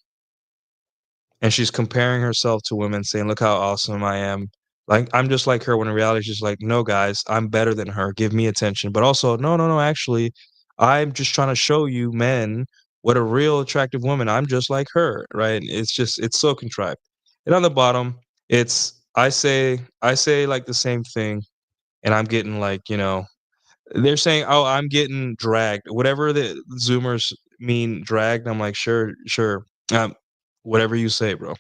And she's comparing herself to women, saying, "Look how awesome I am. Like I'm just like her," when in reality she's like, "No, guys, I'm better than her. Give me attention." But also, no, no, no, actually, I'm just trying to show you men what a real attractive woman. I'm just like her, right? It's so contrived. And on the bottom, it's I say like the same thing, and I'm getting like, they're saying, "Oh, I'm getting dragged." Whatever the Zoomers mean dragged, I'm like, sure, sure. Um, Whatever you say, bro.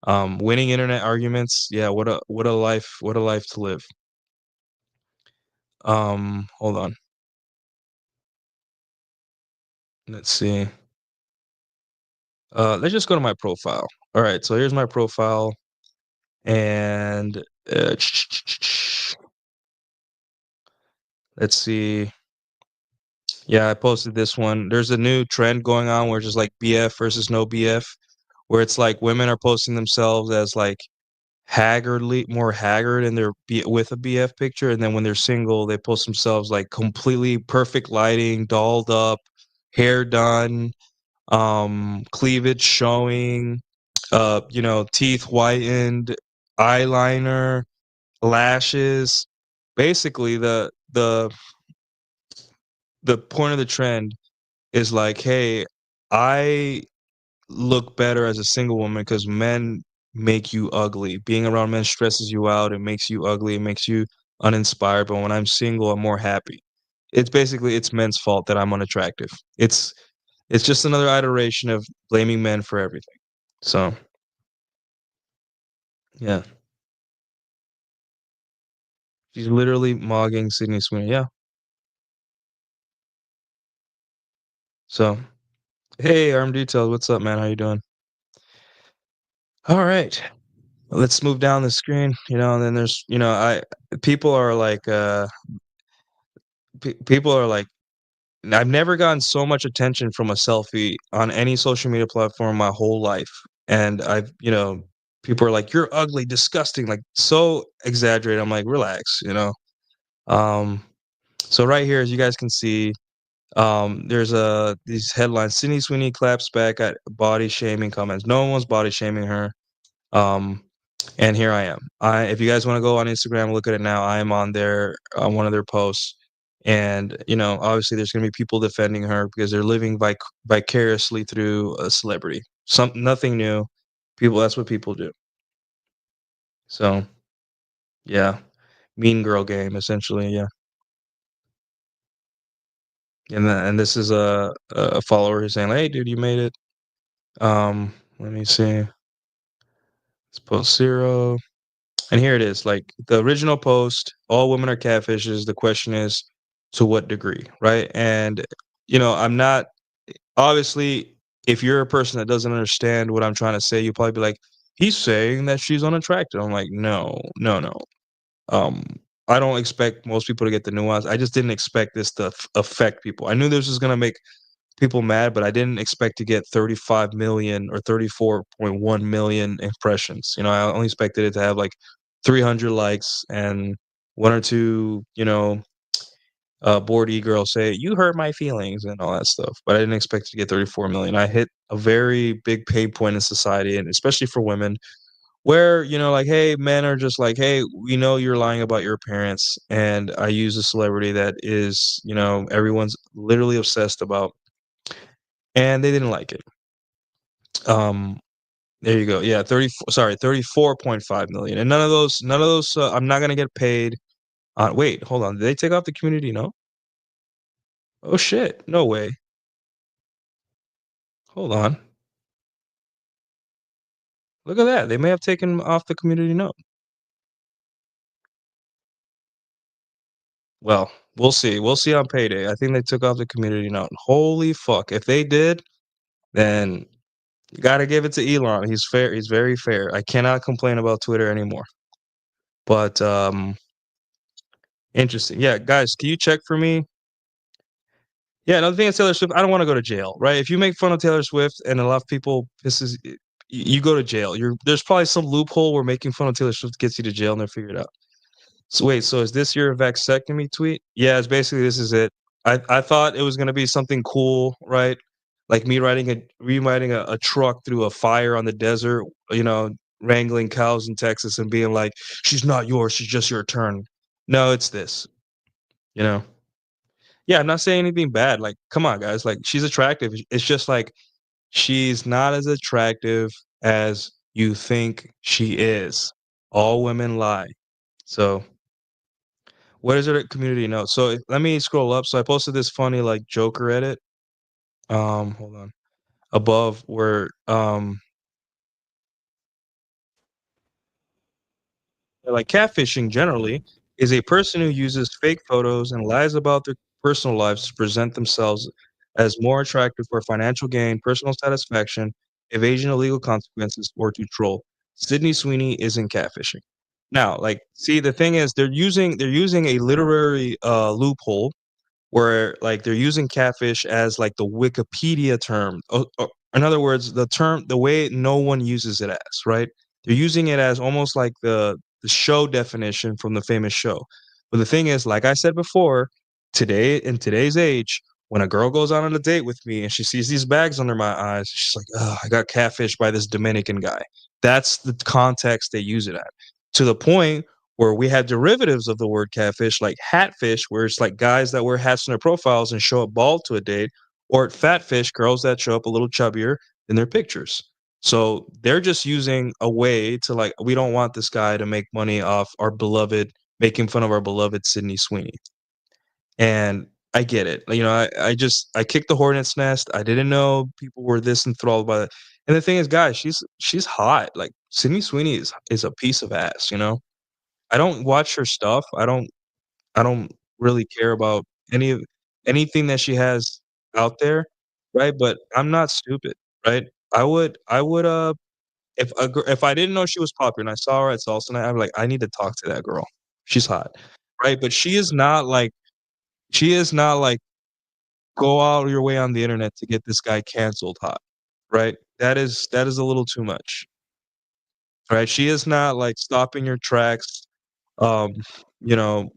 Winning internet arguments, yeah, what a life to live. Hold on. Let's see. Let's just go to my profile. All right, so here's my profile, and uh, let's see. Yeah, I posted this one. There's a new trend going on where it's just like BF versus no BF, where it's like women are posting themselves as like haggardly more haggard in their with a BF picture, and then when they're single, they post themselves like completely perfect lighting, dolled up, hair done, cleavage showing, teeth whitened, eyeliner, lashes. Basically, the point of the trend is like, hey, I look better as a single woman because men make you ugly. Being around men stresses you out. It makes you ugly. It makes you uninspired. But when I'm single, I'm more happy. It's basically it's men's fault that I'm unattractive. It's just another iteration of blaming men for everything. So yeah, she's literally mogging Sydney Sweeney. Yeah. So hey, Arm Details, what's up, man? How you doing? All right. Let's move down the screen, and then there's, I people are like people are like I've never gotten so much attention from a selfie on any social media platform my whole life. And people are like, "You're ugly, disgusting," like so exaggerated. I'm like, relax, Um, so right here, as you guys can see, there's these headlines. Sydney Sweeney claps back at body shaming comments. No one's body shaming her. Um, and here I am. If you guys want to go on Instagram, look at it now. I am on there on one of their posts, and obviously, there's going to be people defending her because they're living vicariously through a celebrity. Nothing new. People, that's what people do. So yeah, mean girl game essentially. Yeah, and this is a follower who's saying, "Hey, dude, you made it." Let me see. Let's post 0. And here it is, like the original post, all women are catfishes. The question is, to what degree, right? And I'm not obviously if you're a person that doesn't understand what I'm trying to say, you'll probably be like, he's saying that she's unattractive. I'm like, no, no, no. Um, I don't expect most people to get the nuance. I just didn't expect this to affect people. I knew this was gonna make people mad, but I didn't expect to get 35 million or 34.1 million impressions. I only expected it to have like 300 likes and one or two, board girls say, "You hurt my feelings," and all that stuff. But I didn't expect to get 34 million. I hit a very big pain point in society, and especially for women, where like, hey, men are just like, hey, we know you're lying about your appearance, and I use a celebrity that is, everyone's literally obsessed about, and they didn't like it. Um, there you go. Yeah, 34.5 million. And none of those I'm not gonna get paid. Wait, hold on. Did they take off the community? No. Oh shit. No way. Hold on. Look at that. They may have taken off the community note. Well, we'll see. We'll see on payday. I think they took off the community note. Holy fuck. If they did, then you gotta give it to Elon. He's fair. He's very fair. I cannot complain about Twitter anymore. But interesting. Yeah, guys, can you check for me? Yeah, another thing is Taylor Swift. I don't want to go to jail, right? If you make fun of Taylor Swift and a lot of people pisses, you go to jail. There's probably some loophole where making fun of Taylor Swift gets you to jail, and they'll figure it out. So wait, so is this your vasectomy tweet? Yeah, it's basically this is it. I thought it was gonna be something cool, right? Like me riding a truck through a fire on the desert, wrangling cows in Texas and being like, she's not yours, she's just your turn. No, it's this, you know. Yeah, I'm not saying anything bad. Like, come on, guys. Like, she's attractive. It's just like she's not as attractive as you think she is. All women lie. So what is it community note? So let me scroll up. So I posted this funny like Joker edit. Hold on. Above where like catfishing generally is a person who uses fake photos and lies about their personal lives to present themselves as more attractive for financial gain, personal satisfaction, evasion of legal consequences, or to troll. Sydney Sweeney isn't catfishing. Now, like, see, the thing is, they're using a literary loophole where like they're using catfish as like the Wikipedia term. In other words, the way no one uses it as, right? They're using it as almost like the show definition from the famous show. But the thing is, like I said before, today in today's age, when a girl goes out on a date with me and she sees these bags under my eyes, she's like, "Oh, I got catfished by this Dominican guy." That's the context they use it at. To the point where we have derivatives of the word catfish, like hatfish, where it's like guys that wear hats in their profiles and show up bald to a date, or fatfish, girls that show up a little chubbier in their pictures. So they're just using a way to like, we don't want this guy to make money off our beloved, making fun of our beloved Sydney Sweeney. And I get it. I kicked the hornet's nest. I didn't know people were this enthralled by it. And the thing is, guys, she's hot. Like Sydney Sweeney is a piece of ass, you know? I don't watch her stuff. I don't really care about any of anything that she has out there, right? But I'm not stupid, right? I would if I didn't know she was popular and I saw her at Salsa Night, I'd be like, I need to talk to that girl. She's hot, right? But she is not like go out your way on the internet to get this guy canceled hot, right? That is a little too much, right? She is not like stopping your tracks, um, you know,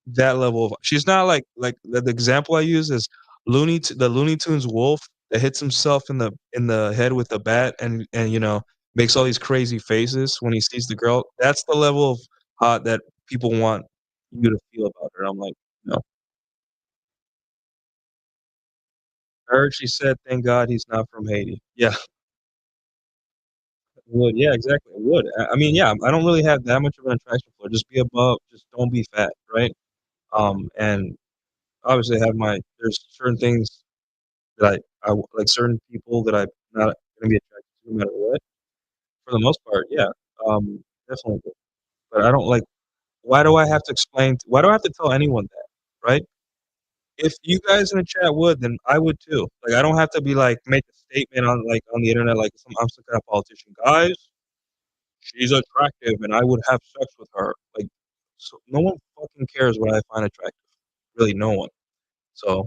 that level of she's not like the example I use is the Looney Tunes wolf that hits himself in the head with a bat and makes all these crazy faces when he sees the girl. That's the level of hot that people want you to feel about her. I'm like, no. I heard she said, "Thank God he's not from Haiti." Yeah, it would. Yeah, exactly. It would. I mean, yeah, I don't really have that much of an attraction for her. Just be above, just don't be fat, right? And obviously have my there's certain things that like certain people that I'm not gonna be attracted to no matter what. For the most part, yeah, definitely. But I don't like why do I have to tell anyone that, right? If you guys in the chat would, then I would too. Like, I don't have to be like, make a statement on the internet like I'm some kind of politician. "Guys, she's attractive and I would have sex with her." Like, so no one fucking cares what I find attractive. Really, no one. So,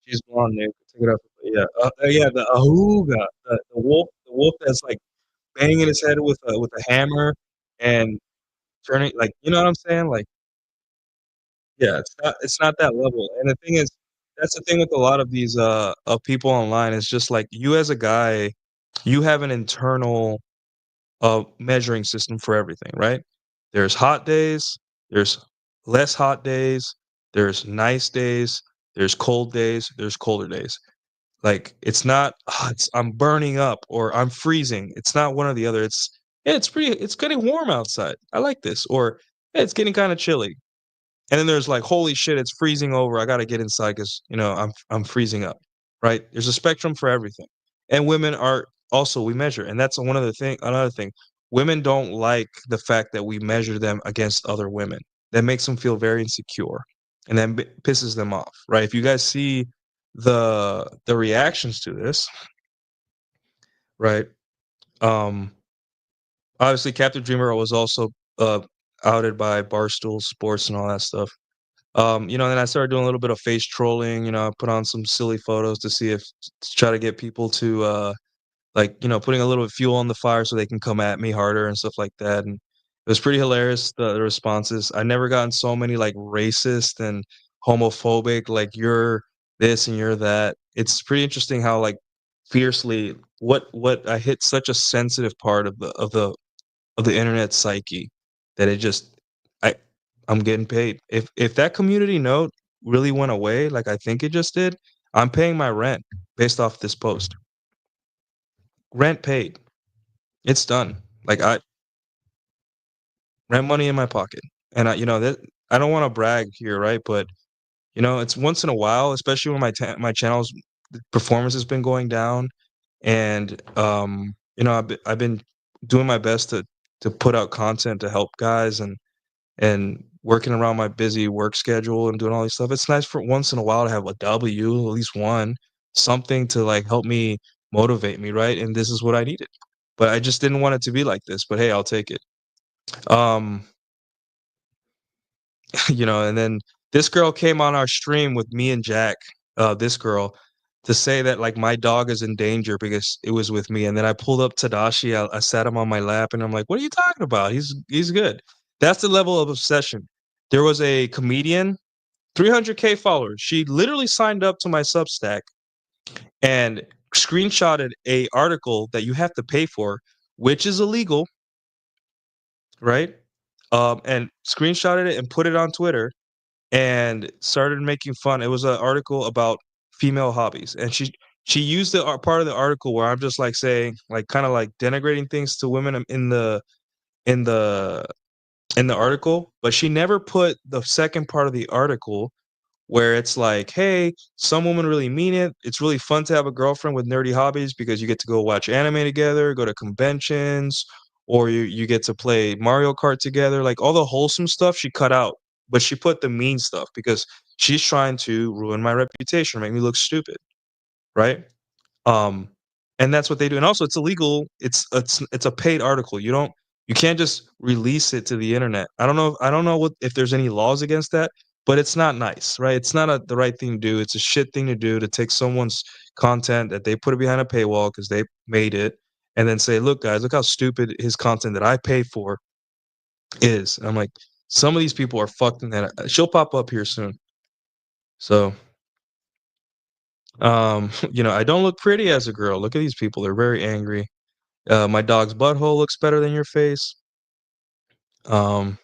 she's blonde, dude. Take it off. Yeah, yeah, the Ahuga, the wolf that's like banging his head with a hammer and turning like, you know what I'm saying? Like, yeah, it's not that level. And the thing is, that's the thing with a lot of these of people online. It's just like you as a guy, you have an internal measuring system for everything, right? There's hot days, there's less hot days, there's nice days, there's cold days, there's colder days. Like, it's not, "Ah, it's I'm burning up," or "I'm freezing." It's not one or the other. It's, "Yeah, it's getting warm outside. I like this," or, "Yeah, it's getting kinda chilly." And then there's like, "Holy shit, it's freezing over. I gotta get inside because I'm freezing up." Right? There's a spectrum for everything. And women are also we measure, and that's another thing. Women don't like the fact that we measure them against other women. That makes them feel very insecure, and then pisses them off, right? If you guys see the reactions to this, right? Um, Obviously, Captain Dreamer was also outed by Barstool Sports and all that stuff. Then I started doing a little bit of face trolling. I put on some silly photos to see if to try to get people to putting a little fuel on the fire so they can come at me harder and stuff like that. And it was pretty hilarious the responses. I never gotten so many like racist and homophobic, like you're this and you're that. It's pretty interesting how like fiercely what I hit such a sensitive part of the internet psyche that it just I I'm getting paid. If that community note really went away like I think it just did, I'm paying my rent based off this post. Rent paid. It's done. Like I rent money in my pocket. And that I don't want to brag here, right? But it's once in a while, especially when my channel's performance has been going down and I've been doing my best to to put out content to help guys and working around my busy work schedule and doing all these stuff. It's nice for once in a while to have a W, at least one, something to like help me motivate me, right? And this is what I needed. But I just didn't want it to be like this. But hey, I'll take it. Um, and then this girl came on our stream with me and Jack, this girl, to say that like my dog is in danger because it was with me. And then I pulled up Tadashi, I sat him on my lap, and I'm like, "What are you talking about? He's good." That's the level of obsession. There was a comedian, 300K followers. She literally signed up to my Substack and screenshotted a article that you have to pay for, which is illegal, right? And screenshotted it and put it on Twitter and started making fun. It was an article about female hobbies, and she used the part of the article where I'm just like saying, like, kind of like denigrating things to women in the in the article, but she never put the second part of the article where it's like, hey, some women really mean it. It's really fun to have a girlfriend with nerdy hobbies because you get to go watch anime together, go to conventions, or you get to play Mario Kart together. Like all the wholesome stuff she cut out, but she put the mean stuff because she's trying to ruin my reputation, make me look stupid, right? Um, and that's what they do. And also, it's illegal. It's a paid article. You can't just release it to the internet. I don't know what if there's any laws against that, but it's not nice, right? It's not the right thing to do. It's a shit thing to do to take someone's content that they put it behind a paywall because they made it, and then say, "Look, guys, look how stupid his content that I pay for is." And I'm like, some of these people are fucking that. She'll pop up here soon. So I don't look pretty as a girl. Look at these people. They're very angry. My dog's butthole looks better than your face. Um,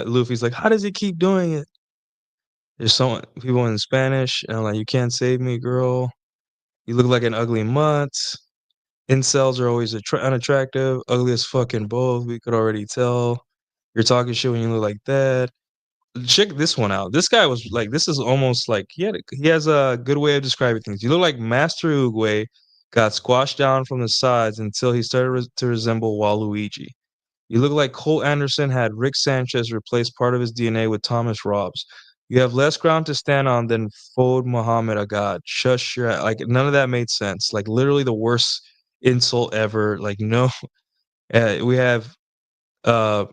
Luffy's like, how does he keep doing it? There's some people in Spanish, and I'm like, you can't save me, girl. You look like an ugly mutt. Incels are always unattractive, ugly as fucking both. We could already tell. You're talking shit when you look like that. Check this one out. This guy was like, this is almost like he has a good way of describing things. You look like Master Uguay got squashed down from the sides until he started to resemble Waluigi. You look like Cole Anderson had Rick Sanchez replace part of his DNA with Thomas Robbs. You have less ground to stand on than Fode Muhammad Agad. Shush your like none of that made sense. Like literally the worst insult ever. Like no, we have uh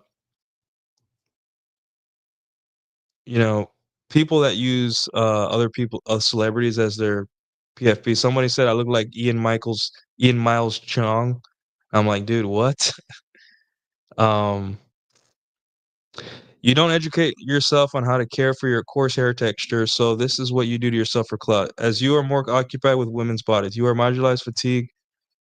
you know, people that use other people, celebrities as their PFP. Somebody said I look like Ian Miles Chong. I'm like, dude, what? um, you don't educate yourself on how to care for your coarse hair texture, so this is what you do to yourself for clout. As you are more occupied with women's bodies, you are marginalized fatigue.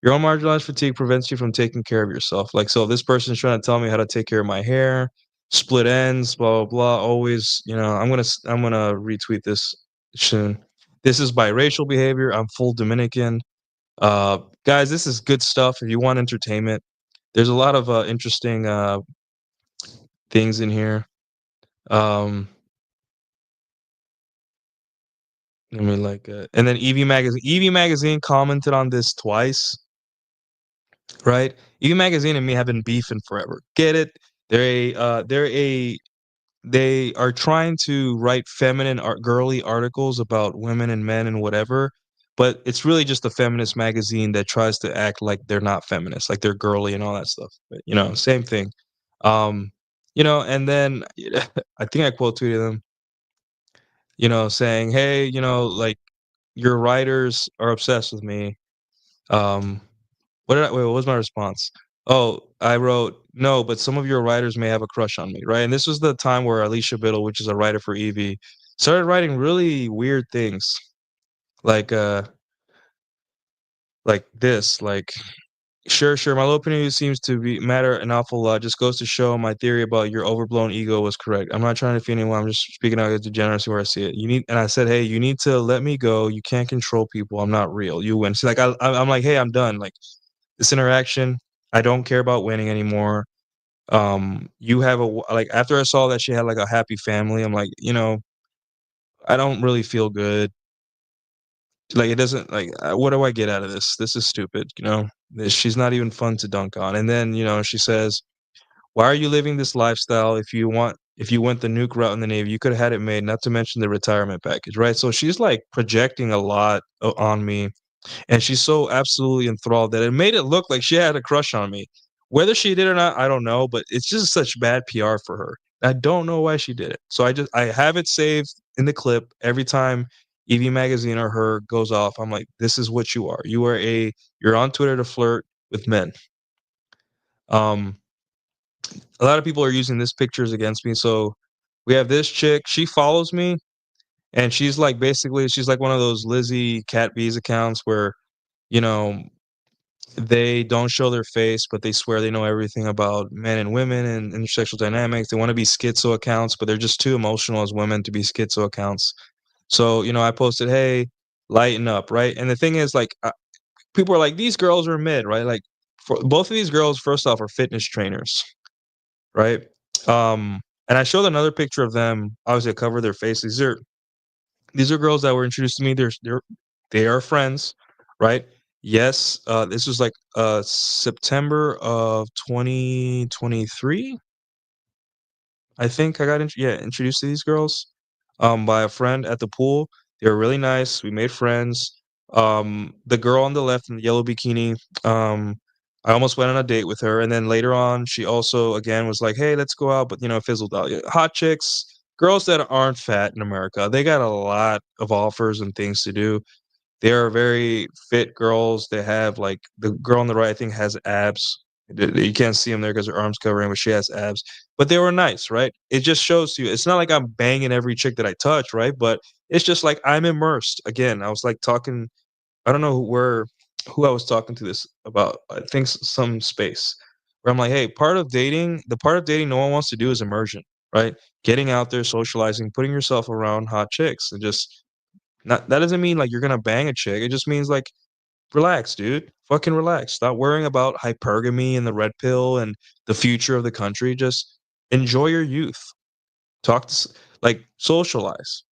Your own marginalized fatigue prevents you from taking care of yourself. Like, so if this person's trying to tell me how to take care of my hair, split ends, blah blah blah. Always, I'm gonna retweet this soon. This is biracial behavior. I'm full Dominican. Guys, this is good stuff. If you want entertainment, there's a lot of interesting things in here. Um, I mean, and then EV Magazine commented on this twice, right? EV Magazine and me have been beefing forever. Get it? They are trying to write feminine, girly articles about women and men and whatever, but it's really just a feminist magazine that tries to act like they're not feminist, like they're girly and all that stuff. But, same thing. Um, and then I think I quote tweeted them, saying, "Hey, like your writers are obsessed with me." Um, what was my response? Oh, I wrote, "No, but some of your writers may have a crush on me," right? And this was the time where Alicia Biddle, which is a writer for Evie, started writing really weird things like this, like, sure, my opinion seems to be matter an awful lot. Just goes to show my theory about your overblown ego was correct. I'm not trying to offend anyone. I'm just speaking out of degeneracy where I see it. And I said, hey, you need to let me go. You can't control people. I'm not real. You win. She's like, I'm like, hey, I'm done. Like this interaction, I don't care about winning anymore. You have like after I saw that she had like a happy family, I'm like, I don't really feel good. Like it doesn't like what do I get out of this? This is stupid, She's not even fun to dunk on. And then, she says, "Why are you living this lifestyle? If you went the nuke route in the Navy, you could have had it made, not to mention the retirement package," right? So she's like projecting a lot on me, and she's so absolutely enthralled that it made it look like she had a crush on me. Whether she did or not, I don't know, but it's just such bad PR for her. I don't know why she did it. So I have it saved in the clip every time EV Magazine or her goes off. I'm like, this is what you are. You're on Twitter to flirt with men. Um, a lot of people are using this pictures against me. So we have this chick. She follows me, and she's like one of those Lizzie Cat Bees accounts where you know they don't show their face, but they swear they know everything about men and women and intersexual dynamics. They want to be schizo accounts, but they're just too emotional as women to be schizo accounts. So, I posted, "Hey, lighten up," right? And the thing is, like, people are like, "These girls are mid," right? Like, both of these girls, first off, are fitness trainers, right? And I showed another picture of them. Obviously, I covered their faces. These are girls that were introduced to me. They are friends, right? Yes, this was like September of 2023. I think I got introduced to these girls by a friend at the pool. They were really nice. We made friends. The girl on the left in the yellow bikini, um, I almost went on a date with her, and then later on, she also again was like, "Hey, let's go out," but it fizzled out. Yeah, hot chicks, girls that aren't fat in America, they got a lot of offers and things to do. They are very fit girls. They have like the girl on the right, I think, has abs. You can't see them there because her arms covering, but she has abs. But they were nice, right? It just shows you. It's not like I'm banging every chick that I touch, right? But it's just like I'm immersed. Again, I was like talking. I don't know who I was talking to this about. I think some space where I'm like, hey, the part of dating no one wants to do is immersion, right? Getting out there, socializing, putting yourself around hot chicks, and just not that doesn't mean like you're gonna bang a chick. It just means like relax, dude. Fucking relax. Stop worrying about hypergamy and the red pill and the future of the country. Just enjoy your youth. Talk to like socialize,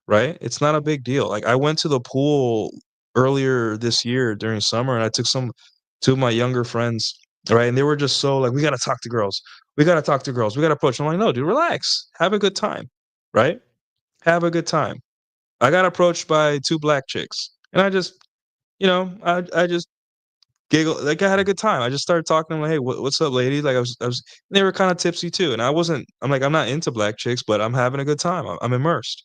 right? It's not a big deal. Like I went to the pool earlier this year during summer and I took two of my younger friends, right? And they were just so like, we gotta talk to girls. We gotta talk to girls. We gotta approach. I'm like, no, dude, relax. Have a good time. Right? Have a good time. I got approached by two black chicks, and I just, I just giggle like I had a good time. I just started talking to them like, "Hey, what's up, ladies?" Like I was they were kind of tipsy too, and I'm like, I'm not into black chicks, but I'm having a good time. I'm immersed,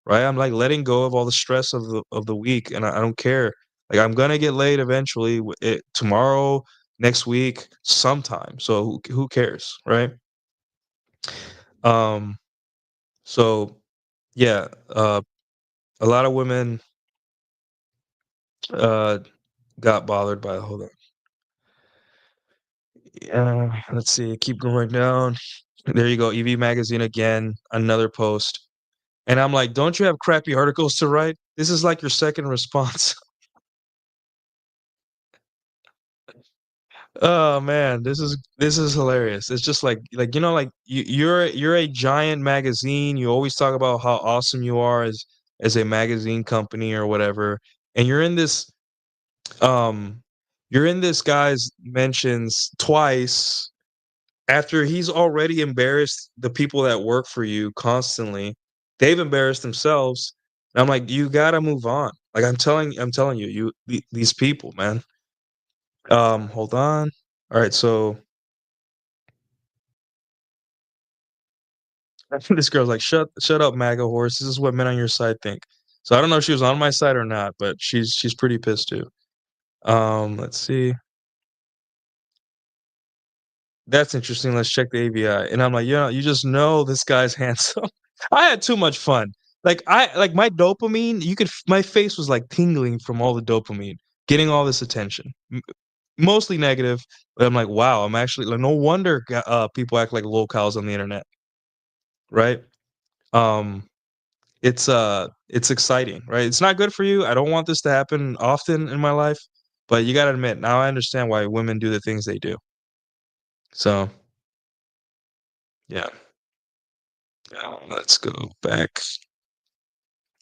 right? I'm like letting go of all the stress of the week, and I don't care. Like I'm gonna get laid eventually, tomorrow, next week, sometime. So who cares, right? Um, so yeah, a lot of women uh got bothered by hold on. Yeah, let's see, keep going down. There you go, EV Magazine again, another post. And I'm like, "Don't you have crappy articles to write? This is like your second response." Oh man, this is hilarious. It's just like like you're a giant magazine. You always talk about how awesome you are as a magazine company or whatever, and um you're in this guy's mentions twice after he's already embarrassed the people that work for you constantly. They've embarrassed themselves. And I'm like, you gotta move on. Like I'm telling you, these people, man. Hold on. All right, so this girl's like, shut up, MAGA horse. This is what men on your side think. So I don't know if she was on my side or not, but she's pretty pissed too. Let's see. That's interesting. Let's check the ABI. And I'm like, you just know this guy's handsome. I had too much fun. Like my dopamine, my face was like tingling from all the dopamine, getting all this attention. Mostly negative, but I'm like, wow, I'm actually like no wonder people act like locals on the internet, right? Um it's exciting, right? It's not good for you. I don't want this to happen often in my life, but you got to admit, now I understand why women do the things they do. So, yeah. Let's go back.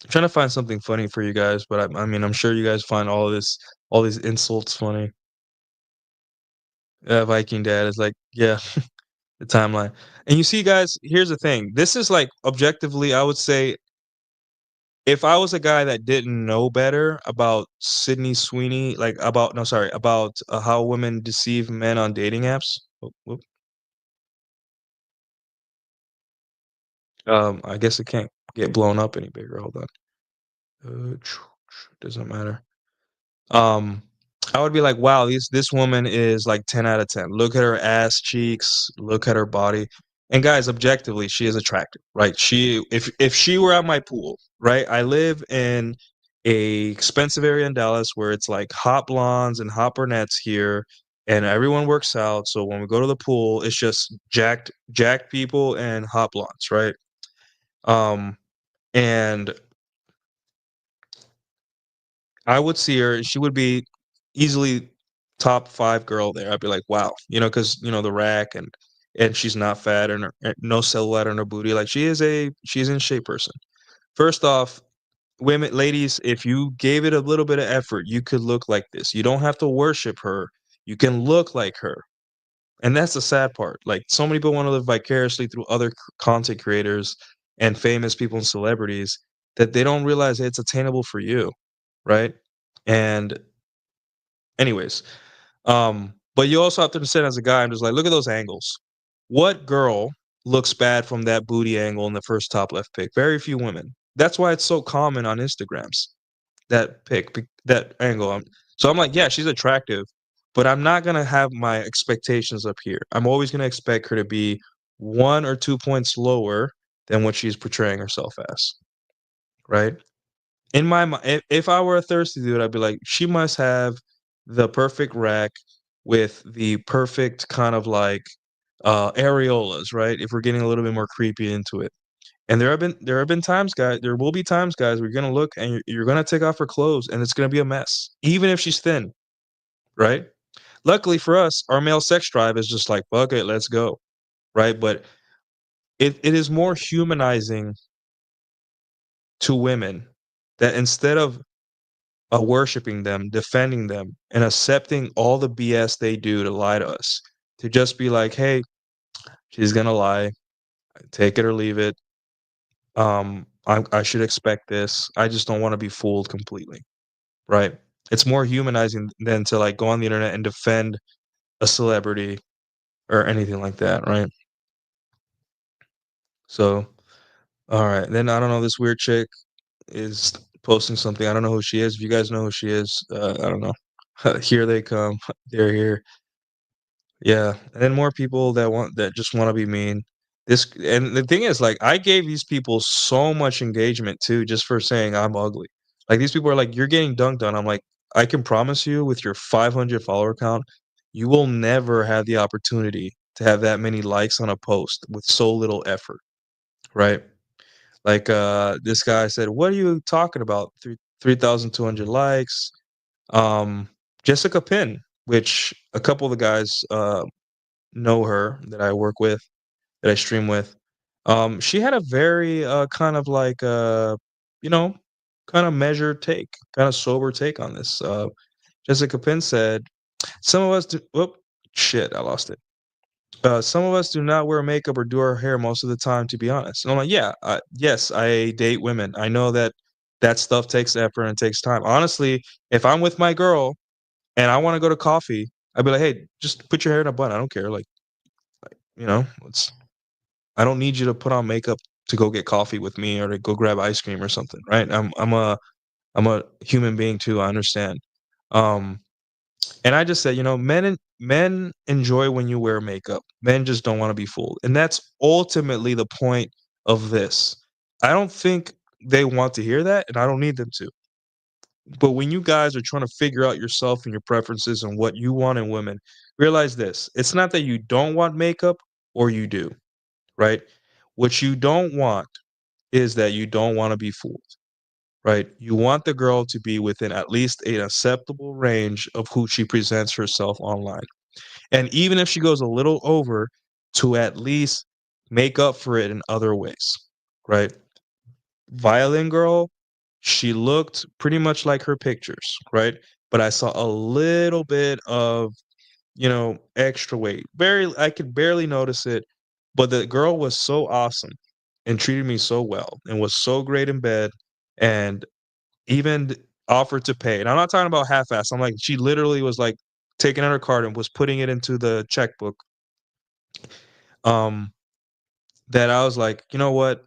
I'm trying to find something funny for you guys, but I mean, I'm sure you guys find all these insults funny. Viking Dad is like, yeah, the timeline. And you see, guys, here's the thing. This is like objectively, I would say, if I was a guy that didn't know better about Sydney Sweeney, like about no, sorry, about how women deceive men on dating apps. I guess it can't get blown up any bigger. Hold on. Doesn't matter. Um, I would be like, wow, this woman is like 10 out of 10. Look at her ass cheeks, look at her body. And guys, objectively, she is attractive, right? If she were at my pool, right? I live in a expensive area in Dallas where it's like hot blondes and hot brunettes here, and everyone works out. So when we go to the pool, it's just jacked people and hot blondes, right? Um, and I would see her, she would be easily top 5 girl there. I'd be like, "Wow," because the rack and she's not fat and no silhouette on her booty. Like she's in shape person. First off, women, ladies, if you gave it a little bit of effort, you could look like this. You don't have to worship her. You can look like her. And that's the sad part. Like so many people want to live vicariously through other content creators and famous people and celebrities that they don't realize it's attainable for you, right? And anyways, but you also have to understand as a guy, I'm just like, look at those angles. What girl looks bad from that booty angle in the first top left pic? Very few women. That's why it's so common on Instagrams. That angle. So I'm like, yeah, she's attractive, but I'm not gonna have my expectations up here. I'm always gonna expect her to be 1 or 2 points lower than what she's portraying herself as, right? In my mind, if I were a thirsty dude, I'd be like, she must have the perfect rack with the perfect kind of like areolas, right? If we're getting a little bit more creepy into it. And there have been times, guys. There will be times, guys, where you're gonna look and you're gonna take off her clothes, and it's gonna be a mess, even if she's thin, right? Luckily for us, our male sex drive is just like, fuck it, let's go, right? But it is more humanizing to women that instead of worshiping them, defending them, and accepting all the BS they do to lie to us, to just be like, hey, she's gonna lie, take it or leave it. I should expect this. I just don't want to be fooled completely, right? It's more humanizing than to like go on the internet and defend a celebrity or anything like that, right? So, all right, then I don't know. This weird chick is posting something. I don't know who she is. If you guys know who she is, I don't know. Here they come. They're here. Yeah, and then more people that just wanna be mean. This and the thing is, like, I gave these people so much engagement too just for saying I'm ugly. Like, these people are like, "You're getting dunked on." I'm like, "I can promise you with your 500 follower count, you will never have the opportunity to have that many likes on a post with so little effort." Right? Like, this guy said, "What are you talking about? 3,200 likes." Um, Jessica Pin, which a couple of the guys, know her that I work with, that I stream with. She had a very kind of like you know, kind of measured take, kind of sober take on this. Jessica Pin said, "Some of us do." Whoop, shit, I lost it. Some of us do not wear makeup or do our hair most of the time, to be honest. And I'm like, yeah, yes, I date women. I know that that stuff takes effort and takes time. Honestly, if I'm with my girl and I want to go to coffee, I'd be like, hey, just put your hair in a bun. I don't care. Like, it's I don't need you to put on makeup to go get coffee with me or to go grab ice cream or something, right? I'm a human being too. I understand. Um, and I just said, men enjoy when you wear makeup. Men just don't want to be fooled, and that's ultimately the point of this. I don't think they want to hear that, and I don't need them to. But when you guys are trying to figure out yourself and your preferences and what you want in women, realize this: it's not that you don't want makeup or you do, right? What you don't want is that you don't wanna be fooled, right? You want the girl to be within at least an acceptable range of who she presents herself online, and even if she goes a little over, to at least make up for it in other ways, right? Violin Girl, she looked pretty much like her pictures, right? But I saw a little bit of extra weight. I could barely notice it, but the girl was so awesome and treated me so well and was so great in bed and even offered to pay. And I'm not talking about half-ass. I'm like, she literally was like taking out her card and was putting it into the checkbook. Um, that I was like, you know what?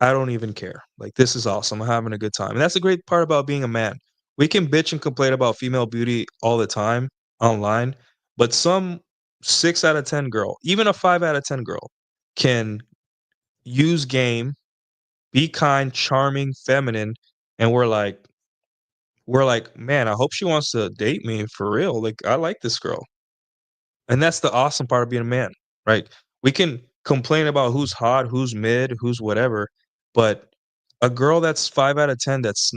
I don't even care. Like, this is awesome. I'm having a good time. And that's the great part about being a man. We can bitch and complain about female beauty all the time online, but some 6 out of 10 girl, even a 5 out of 10 girl, can use game, be kind, charming, feminine, and we're like, "Man, I hope she wants to date me for real. Like, I like this girl." And that's the awesome part of being a man, right? We can complain about who's hot, who's mid, who's whatever, but a girl that's 5 out of 10 that's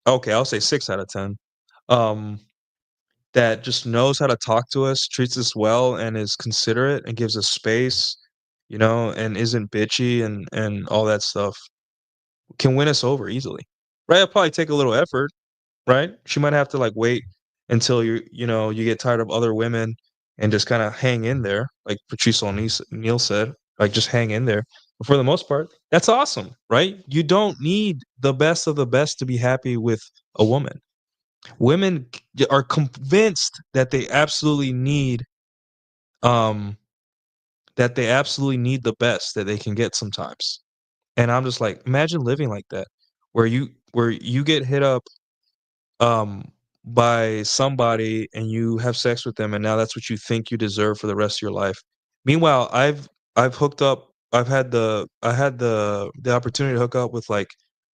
okay, I'll say 6 out of 10, um, that just knows how to talk to us, treats us well, and is considerate and gives us space, and isn't bitchy and all that stuff, can win us over easily. Right? It'll probably take a little effort, right? She might have to, like, wait until you get tired of other women and just kinda hang in there, like Patrice O'Neal said, like, just hang in there. But for the most part, that's awesome, right? You don't need the best of the best to be happy with a woman. Women are convinced um, that they absolutely need the best that they can get sometimes. And I'm just like, imagine living like that, where you get hit up um, by somebody and you have sex with them and now that's what you think you deserve for the rest of your life. Meanwhile, I've hooked up I had the opportunity to hook up with like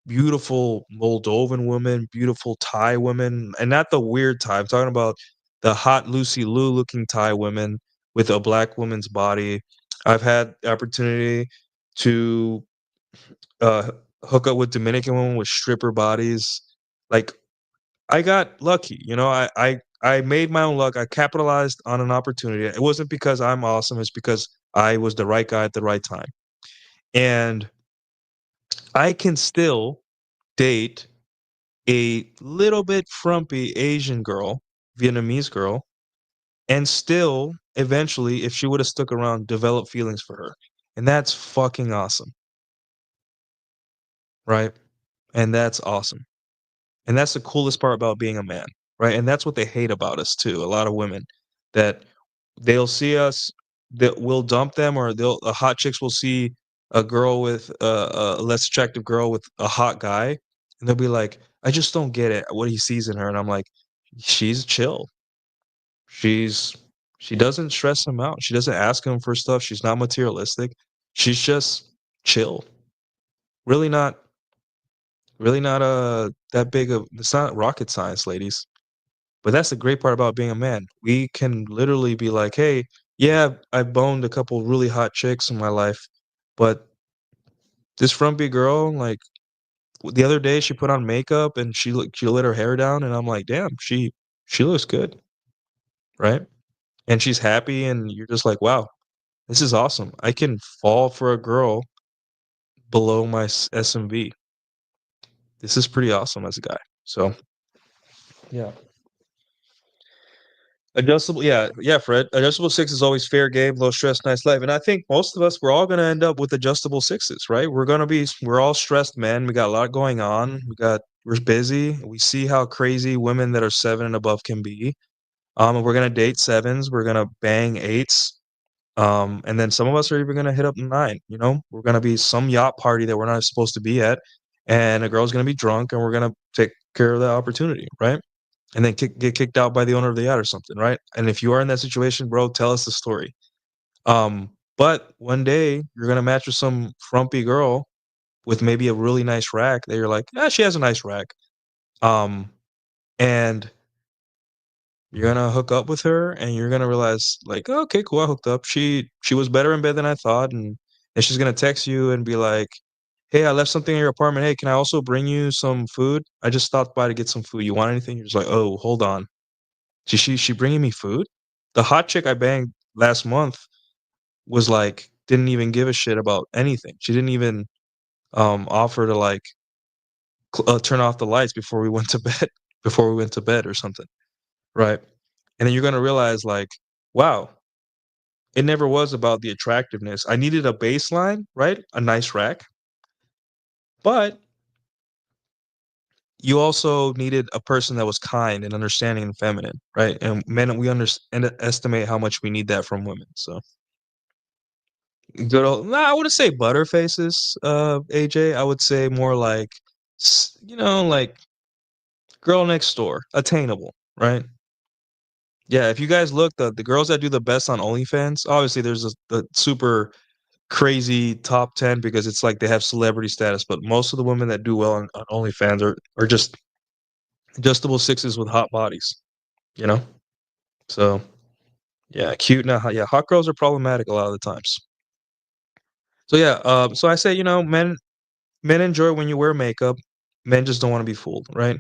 beautiful Moldovan women, beautiful Thai women, and not the weird Thai. I'm talking about the hot Lucy Liu looking Thai women with a black woman's body. I've had the opportunity to uh hook up with Dominican women with stripper bodies. Like I got lucky, I made my own luck, I capitalized on an opportunity. It wasn't because I'm awesome, it's because I was the right guy at the right time. And I can still date a little bit frumpy Asian girl, Vietnamese girl, and still eventually, if she woulda stuck around, develop feelings for her. And that's fucking awesome, right? And that's awesome. And that's the coolest part about being a man, right? And that's what they hate about us too, a lot of women, that they'll see us, that we'll dump them, or hot chicks will see a girl with a less attractive girl with a hot guy, and they'll be like, "I just don't get it, what he sees in her." And I'm like, "She's chill. She's she doesn't stress him out. She doesn't ask him for stuff. She's not materialistic. She's just chill. Really not that big of it's not rocket science, ladies." But that's the great part about being a man. We can literally be like, "Hey, yeah, I've boned a couple really hot chicks in my life, but this frumpy girl, like, the other day she put on makeup and she let her hair down, and I'm like, damn, she looks good, right? And she's happy, and you're just like, wow, this is awesome. I can fall for a girl below my SMV. This is pretty awesome as a guy." So yeah. Adjustable, yeah, yeah, Fred. Adjustable six is always fair game, low stress, nice life. And I think most of us, we're all gonna end up with adjustable sixes, right? We're all stressed men. We got a lot going on. We're busy. We see how crazy women that are 7 and above can be. And we're gonna date sevens. We're gonna bang eights. And then some of us are even gonna hit up 9. We're gonna be some yacht party that we're not supposed to be at, and a girl's gonna be drunk, and we're gonna take care of that opportunity, right? And then get kicked out by the owner of the yacht or something, right? And if you are in that situation, bro, tell us the story. But one day you're gonna match with some frumpy girl with maybe a really nice rack that you're like, yeah, she has a nice rack. Um, and you're gonna hook up with her, and you're gonna realize, like, "Oh, okay, cool, I hooked up. She was better in bed than I thought," and she's gonna text you and be like, "Hey, I left something in your apartment. Hey, can I also bring you some food? I just stopped by to get some food. You want anything?" You're just like, "Oh, hold on. She bringing me food?" The hot chick I banged last month was like, didn't even give a shit about anything. She didn't even offer to like turn off the lights before we went to bed, before we went to bed or something, right? And then you're gonna realize like wow, it never was about the attractiveness. I needed a baseline, right? A nice rack, but you also needed a person that was kind and understanding and feminine, right? And men, we estimate how much we need that from women. So good old, nah, I wouldn't say butter faces, AJ. I would say more like, like girl next door, attainable, right? Yeah, if you guys look, the girls that do the best on OnlyFans, obviously there's the super crazy top 10 because it's like they have celebrity status, but most of the women that do well on OnlyFans are just adjustable sixes with hot bodies, you know? So yeah, cute now. Yeah, hot girls are problematic a lot of the times. So yeah, so I say, men enjoy when you wear makeup. Men just don't want to be fooled, right?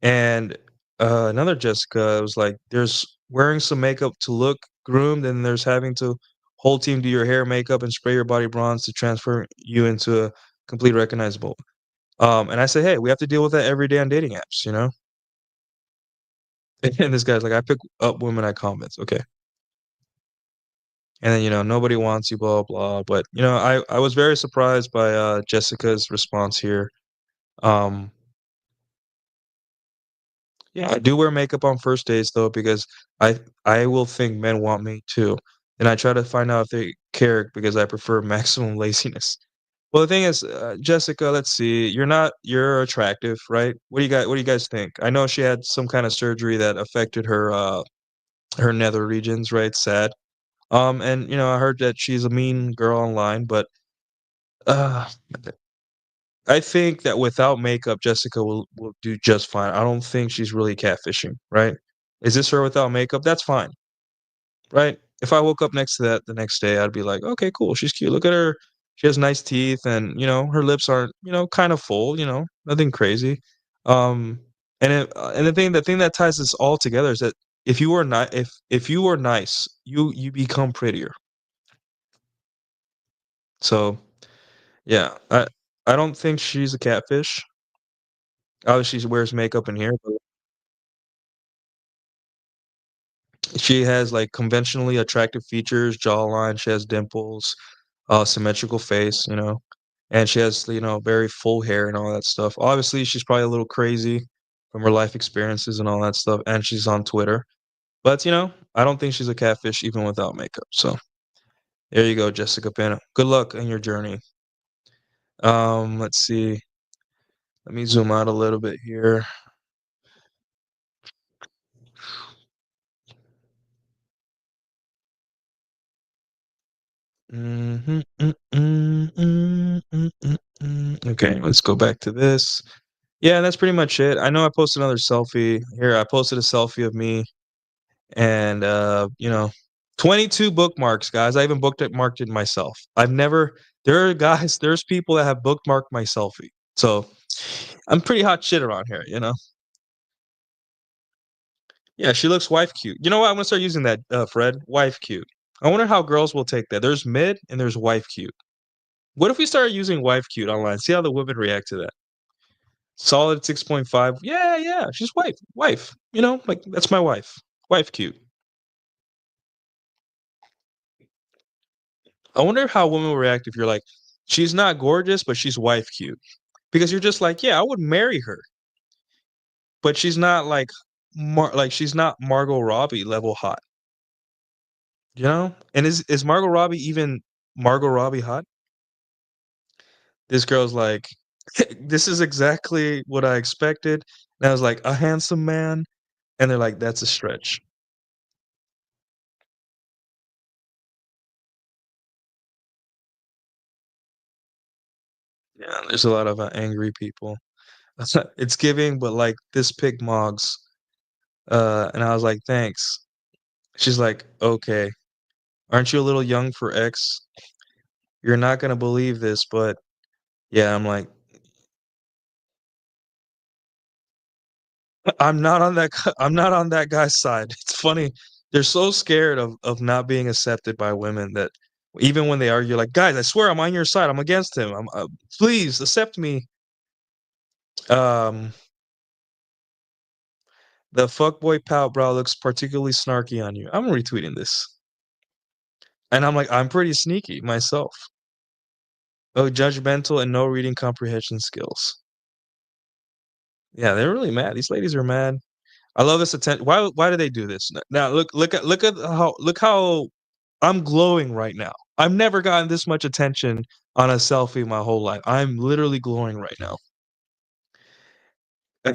And another Jessica was like, there's wearing some makeup to look groomed, and there's having to whole team do your hair, makeup, and spray your body bronze to transfer you into a complete recognizable. And I say, hey, we have to deal with that every day on dating apps, you know? And this guy's like, I pick up women I comments. Okay. And then, nobody wants you, blah, blah. But, I was very surprised by Jessica's response here. Um, yeah, I do wear makeup on first dates though, because I will think men want me too. And I try to find out if they care because I prefer maximum laziness. Well, the thing is, Jessica, let's see. You're attractive, right? What do you guys think? I know she had some kind of surgery that affected her nether regions, right? Sad. And I heard that she's a mean girl online, but uh I think that without makeup, Jessica will do just fine. I don't think she's really catfishing, right? Is this her without makeup? That's fine, right? If I woke up next to that the next day, I'd be like, okay, cool. She's cute. Look at her. She has nice teeth, and her lips aren't, kind of full. Nothing crazy. Um, and the thing that ties this all together is that if you were nice, you become prettier. So yeah, I don't think she's a catfish. Obviously, she wears makeup in here, but she has, like, conventionally attractive features, jawline, she has dimples, symmetrical face, and she has, very full hair and all that stuff. Obviously, she's probably a little crazy from her life experiences and all that stuff, and she's on Twitter. But, I don't think she's a catfish even without makeup. So, there you go, Jessica Pena. Good luck in your journey. Let's see. Let me zoom out a little bit here. Mhm, Okay, let's go back to this. Yeah, that's pretty much it. I know I posted another selfie. Here, I posted a selfie of me and 22 bookmarks, guys. I even marked it myself. There's people that have bookmarked my selfie. So I'm pretty hot shit around here. Yeah, she looks wife cute. You know what? I'm gonna start using that, Fred. Wife cute. I wonder how girls will take that. There's mid and there's wife cute. What if we start using wife cute online? See how the women react to that. Solid 6.5. Yeah, yeah, she's wife. Wife. Like that's my wife. Wife cute. I wonder how women will react if you're like, she's not gorgeous, but she's wife cute. Because you're just like, yeah, I would marry her. But she's not like she's not Margot Robbie level hot. And is Margot Robbie even Margot Robbie hot? This girl's like, this is exactly what I expected. And I was like, a handsome man. And they're like, that's a stretch. Yeah, there's a lot of angry people. It's giving, but like this pig mogs. And I was like, thanks. She's like, okay. Aren't you a little young for X? You're not gonna believe this, but yeah, I'm like, I'm not on that guy's side. It's funny. They're so scared of not being accepted by women that even when they argue, like, guys, I swear I'm on your side. I'm against him. Please accept me. Um, The fuckboy pout brow looks particularly snarky on you. I'm retweeting this. And I'm like, I'm pretty sneaky myself. Oh, judgmental and no reading comprehension skills. Yeah, they're really mad. These ladies are mad. I love this attention. Why do they do this? Now look how I'm glowing right now. I've never gotten this much attention on a selfie my whole life. I'm literally glowing right now.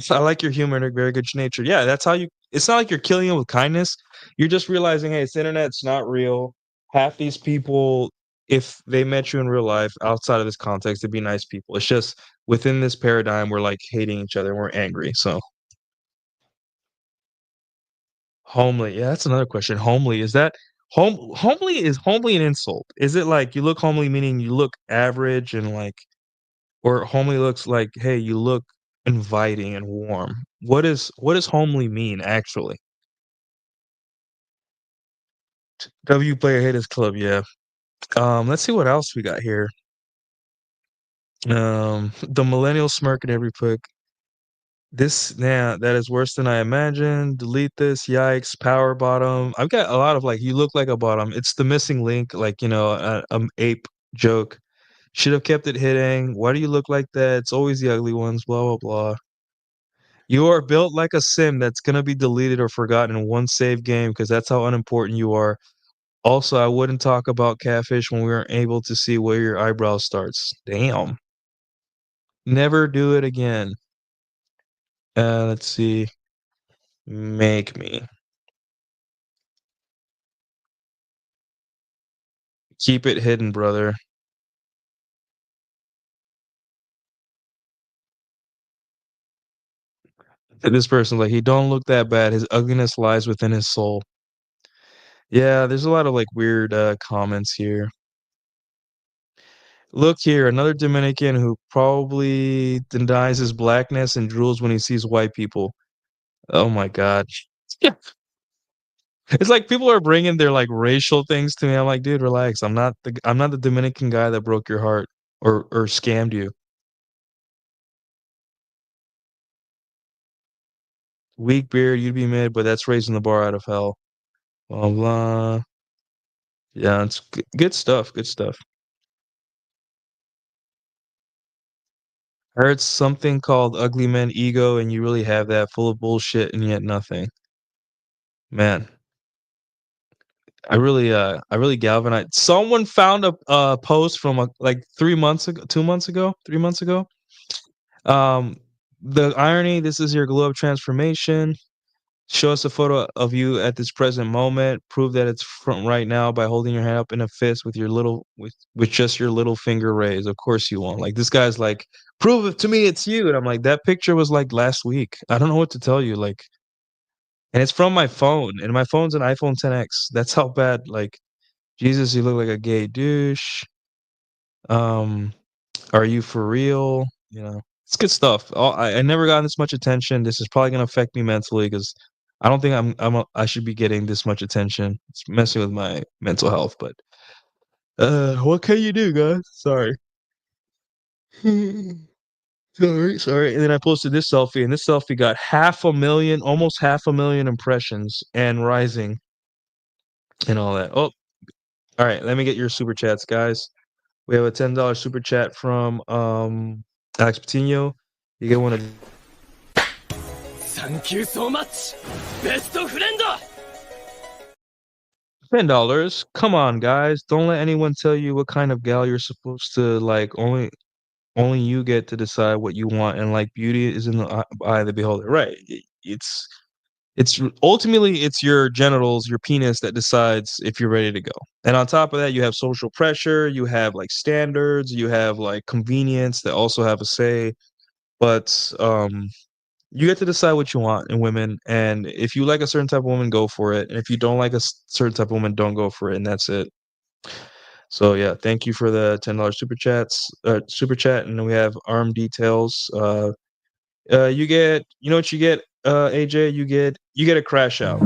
I like your humor and very good nature. Yeah, that's how you. It's not like you're killing it with kindness. You're just realizing, hey, it's internet. It's not real. Half these people, if they met you in real life outside of this context, they'd be nice people. It's just within this paradigm, we're like hating each other. And we're angry. So homely. Yeah, that's another question. Homely is that homely is homely an insult? Is it like you look homely meaning you look average and like, or homely looks like, hey, you look inviting and warm? What does homely mean actually? W player haters club, yeah. Let's see what else we got here. The millennial smirk in every pic. This yeah, that is worse than I imagined. Delete this. Yikes. Power bottom. I've got a lot of like you look like a bottom. It's the missing link, like ape joke. Should have kept it hitting. Why do you look like that? It's always the ugly ones. Blah blah blah. You are built like a sim that's gonna be deleted or forgotten in one save game because that's how unimportant you are. Also, I wouldn't talk about catfish when we weren't able to see where your eyebrow starts. Damn. Never do it again. Let's see. Make me. Keep it hidden, brother. This person's like, he don't look that bad. His ugliness lies within his soul. Yeah, there's a lot of like weird comments here. Look here, another Dominican who probably denies his blackness and drools when he sees white people. Oh my God. Yeah. It's like people are bringing their like racial things to me. I'm like, dude, relax. I'm not the Dominican guy that broke your heart or scammed you. Weak beard, you'd be mid, but that's raising the bar out of hell. Blah blah. Yeah, it's good stuff. Good stuff. I heard something called ugly man ego, and you really have that full of bullshit and yet nothing. Man, I really galvanized. Someone found a post from like 3 months ago, 2 months ago, 3 months ago. Um, the irony. This is your glow up transformation. Show us a photo of you at this present moment. Prove that it's from right now by holding your hand up in a fist with with just your little finger raised. Of course you won't. Like this guy's like, prove it to me, it's you. And I'm like, that picture was like last week. I don't know what to tell you. Like, and it's from my phone, and my phone's an iPhone 10X. That's how bad. Like, Jesus, you look like a gay douche. Um, are you for real? It's good stuff. I never gotten this much attention. This is probably gonna affect me mentally because I don't think I should be getting this much attention. It's messing with my mental health, but what can you do, guys? Sorry. Sorry. And then I posted this selfie, and this selfie got half a million, almost half a million impressions and rising and all that. Oh, all right. Let me get your super chats, guys. We have a $10 super chat from Alex Patino. You get one of Thank you so much, best friend! $10. Come on, guys. Don't let anyone tell you what kind of gal you're supposed to like. Only you get to decide what you want, and like beauty is in the eye of the beholder. Right. It's ultimately it's your genitals, your penis that decides if you're ready to go. And on top of that, you have social pressure, you have like standards, you have like convenience that also have a say. But you get to decide what you want in women, and if you like a certain type of woman, go for it. And if you don't like a certain type of woman, don't go for it, and that's it. So yeah, thank you for the $10 super chat, and then we have arm details. You get, you know what you get, AJ, you get a crash out.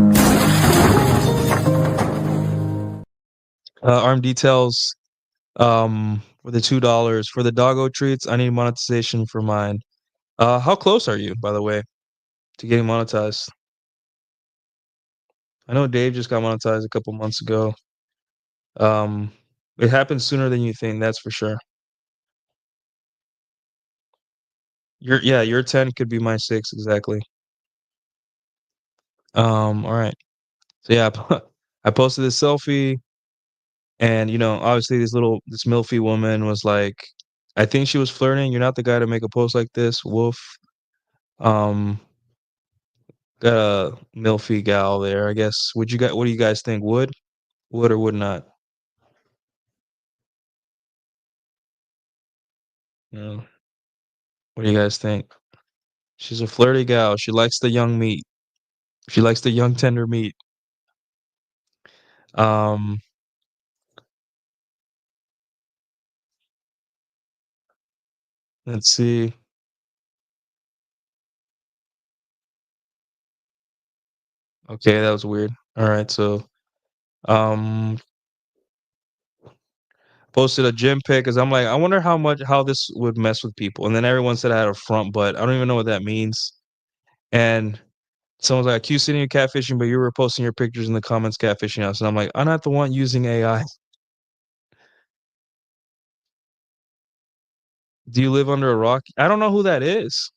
Arm details, for the $2 for the doggo treats. I need monetization for mine. How close are you, by the way, to getting monetized? I know Dave just got monetized a couple months ago. Um, it happens sooner than you think, that's for sure. Your 10 could be my 6 exactly. All right. So yeah, I posted this selfie and obviously this milfy woman was like, I think she was flirting. You're not the guy to make a post like this, woof. Um, got a milfy gal there, I guess. What do you guys think? Would or would not? You know, what do you guys think? She's a flirty gal. She likes the young meat. She likes the young tender meat. Um, let's see. Okay, that was weird. All right, so um posted a gym pic because I'm like, I wonder how this would mess with people. And then everyone said I had a front butt. I don't even know what that means. And someone's like, accusing you of catfishing, but you were posting your pictures in the comments catfishing us. And I'm like, I'm not the one using AI. Do you live under a rock? I don't know who that is.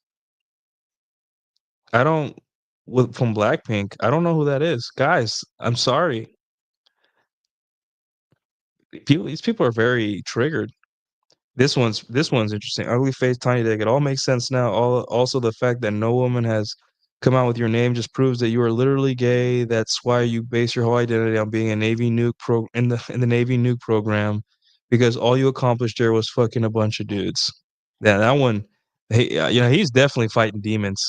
I don't from Blackpink. I don't know who that is. Guys, I'm sorry. These people are very triggered. This one's interesting. Ugly face, tiny dick. It all makes sense now. Also the fact that no woman has come out with your name just proves that you are literally gay. That's why you base your whole identity on being a Navy nuke in the Navy nuke program, because all you accomplished there was fucking a bunch of dudes. Yeah, that one. He's definitely fighting demons.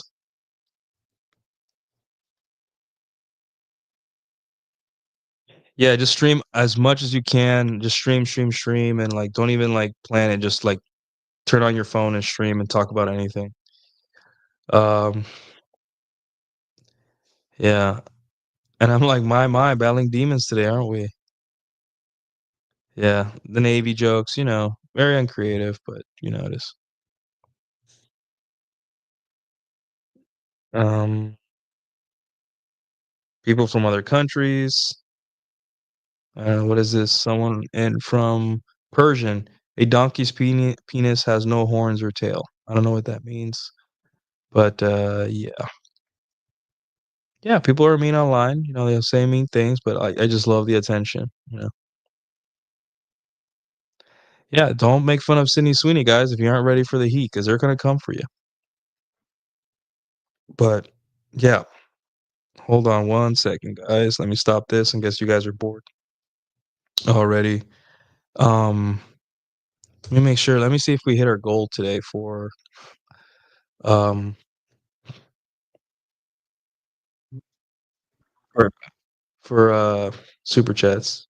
Yeah, just stream as much as you can. Just stream, and like don't even like plan it. Just like turn on your phone and stream and talk about anything. Um, yeah. And I'm like, my, battling demons today, aren't we? Yeah, the Navy jokes, very uncreative, but it is. Um, people from other countries. What is this? Someone from Persian. A donkey's penis has no horns or tail. I don't know what that means, but yeah, yeah. People are mean online. They'll say mean things, but I just love the attention. Yeah. Don't make fun of Sydney Sweeney, guys, if you aren't ready for the heat, because they're gonna come for you. But yeah. Hold on one second, guys. Let me stop this and guess you guys are bored already. Um, let me make sure. Let me see if we hit our goal today um for for super chats.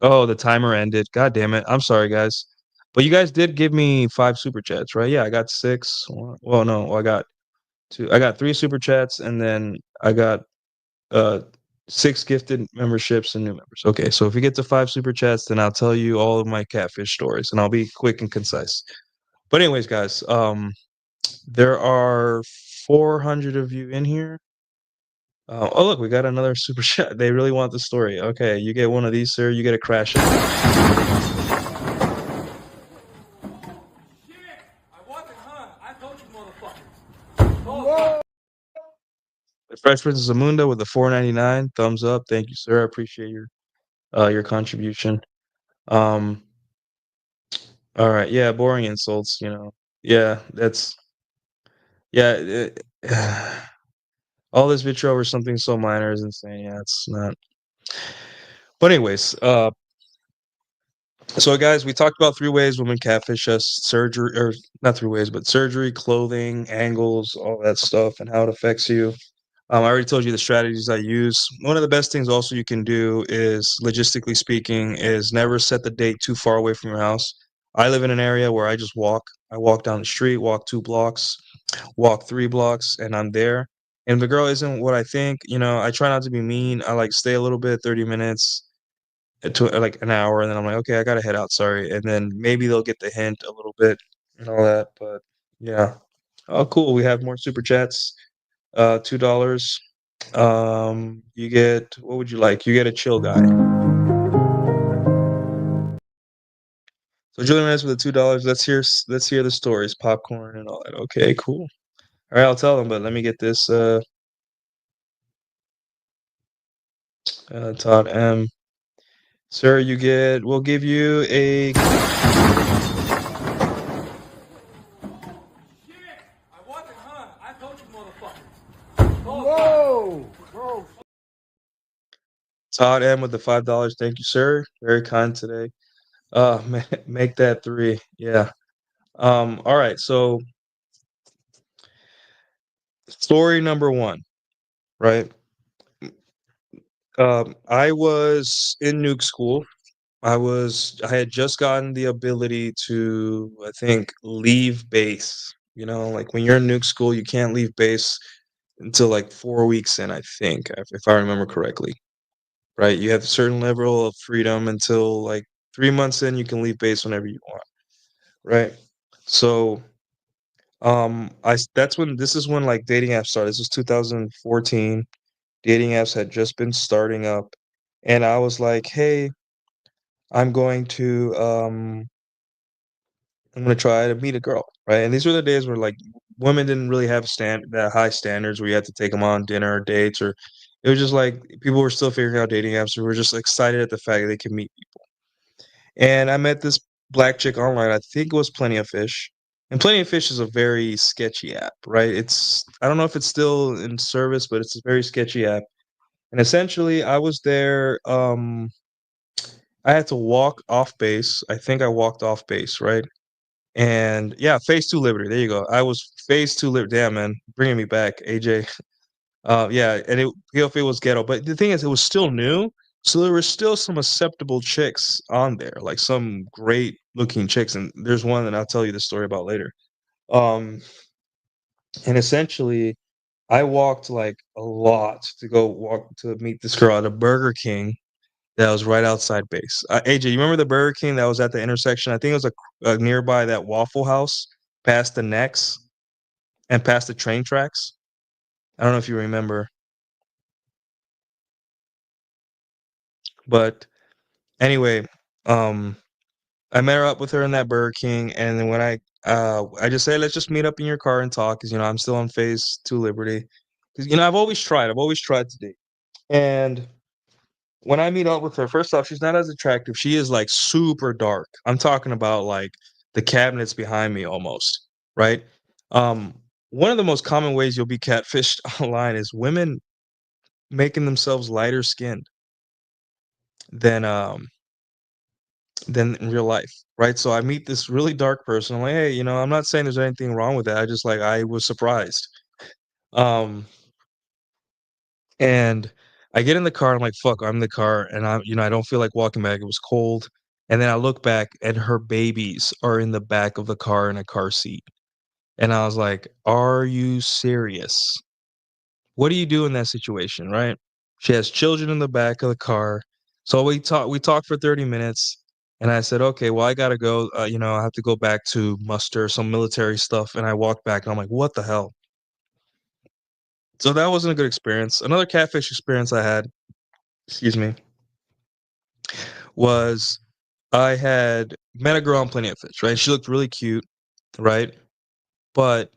Oh, the timer ended. God damn it. I'm sorry, guys. But you guys did give me 5 super chats, right? Yeah, I got 6. Well, no, I got 2. I got 3 super chats and then I got uh 6 gifted memberships and new members. Okay, so if we get to 5 super chats, then I'll tell you all of my catfish stories and I'll be quick and concise. But anyways, guys, there are 400 of you in here. Oh look, we got another super chat. They really want the story. Okay, you get one of these, sir. You get a crash out. The Fresh Prince of Zamunda with the 4.99 thumbs up. Thank you, sir. I appreciate your contribution. Um, all right, yeah, boring insults. Yeah, that's yeah. All this vitriol over something so minor is insane. Yeah, it's not. But anyways, so guys, we talked about 3 ways women catfish us: surgery, or not 3 ways, but surgery, clothing, angles, all that stuff, and how it affects you. I already told you the strategies I use. One of the best things also you can do is, logistically speaking, is never set the date too far away from your house. I live in an area where I just walk. I walk down the street, walk 2 blocks, walk 3 blocks, and I'm there. And if the girl isn't what I think, I try not to be mean. I like stay a little bit, 30 minutes to like an hour, and then I'm like, okay, I gotta head out. Sorry. And then maybe they'll get the hint a little bit and all that. But yeah. Oh, cool. We have more super chats. $2. You get what would you like? You get a chill guy. So Julian Reyes with the $2. Let's hear the stories, popcorn and all that. Okay, cool. All right, I'll tell them, but let me get this. Todd M. Sir, we'll give you a. Whoa! Bro. Todd M with the $5. Thank you, sir. Very kind today. Make that 3. Yeah. All right. So story number 1, right? I was in nuke school. I had just gotten the ability to, I think, leave base. You know, like when you're in nuke school, you can't leave base until like 4 weeks in, I think, if I remember correctly. Right? You have a certain level of freedom until like 3 months in, you can leave base whenever you want. Right? So, this is when like dating apps started. This was 2014. Dating apps had just been starting up, and I was like, "Hey, I'm going to I'm gonna try to meet a girl," right? And these were the days where like women didn't really have that high standards where you had to take them on dinner or dates, or it was just like people were still figuring out dating apps. We were just excited at the fact that they could meet people. And I met this black chick online. I think it was Plenty of Fish. And Plenty of Fish is a very sketchy app, right? I don't know if it's still in service, but it's a very sketchy app. And essentially, I was there. I had to walk off base. I think I walked off base, right? And yeah, phase 2 Liberty. There you go. I was phase 2 Liberty. Damn, man, bringing me back, AJ. Yeah, and it was ghetto, but the thing is, it was still new, so there were still some acceptable chicks on there, like some great looking chicks, and there's one that I'll tell you the story about later. Um, and essentially, I walked like a lot to go walk to meet this girl at a Burger King that was right outside base. AJ, you remember the Burger King that was at the intersection? I think it was nearby that Waffle House, past the Nex and past the train tracks. I don't know if you remember, but anyway, um, I met her up with her in that Burger King, and then when I just said, "Let's just meet up in your car and talk," because I'm still on phase 2 Liberty. Because I've always tried to date, and when I meet up with her, first off, she's not as attractive. She is like super dark. I'm talking about like the cabinets behind me almost, right? Um, One of the most common ways you'll be catfished online is women making themselves lighter skinned than than in real life, right? So I meet this really dark person. I'm like, hey, I'm not saying there's anything wrong with that. I was surprised. Um, and I get in the car. I'm like, fuck, I'm in the car, and I don't feel like walking back. It was cold, and then I look back, and her babies are in the back of the car in a car seat, and I was like, are you serious? What do you do in that situation, right? She has children in the back of the car. So we talked for 30 minutes, and I said, "Okay, well, I gotta go, I have to go back to muster some military stuff," and I walked back, and I'm like, "What the hell?" So that wasn't a good experience. Another catfish experience I had, excuse me, was I had met a girl on Plenty of Fish, right? She looked really cute, right? But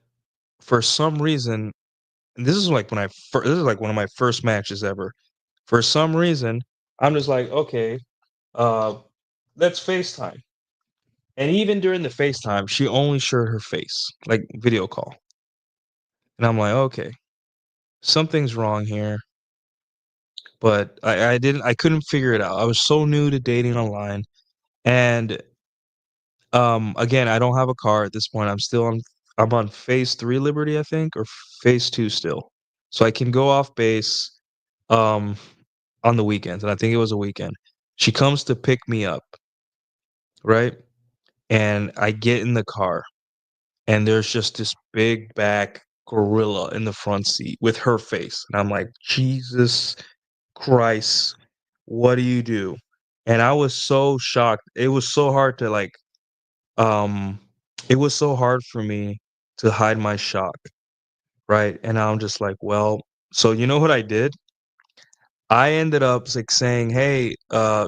for some reason, and this is like one of my first matches ever. For some reason, I'm just like, okay, uh, let's FaceTime. And even during the FaceTime, she only showed her face, like video call. And I'm like, okay, something's wrong here. But I couldn't figure it out. I was so new to dating online. And again, I don't have a car at this point. I'm on phase 3 Liberty, I think, or phase 2 still. So I can go off base um on the weekends, and I think it was a weekend. She comes to pick me up, right? And I get in the car, and there's just this big back gorilla in the front seat with her face. And I'm like, Jesus Christ, what do you do? And I was so shocked. Um, it was so hard for me to hide my shock right? And I'm just like, well, so you know what I did? I ended up like saying, "Hey,"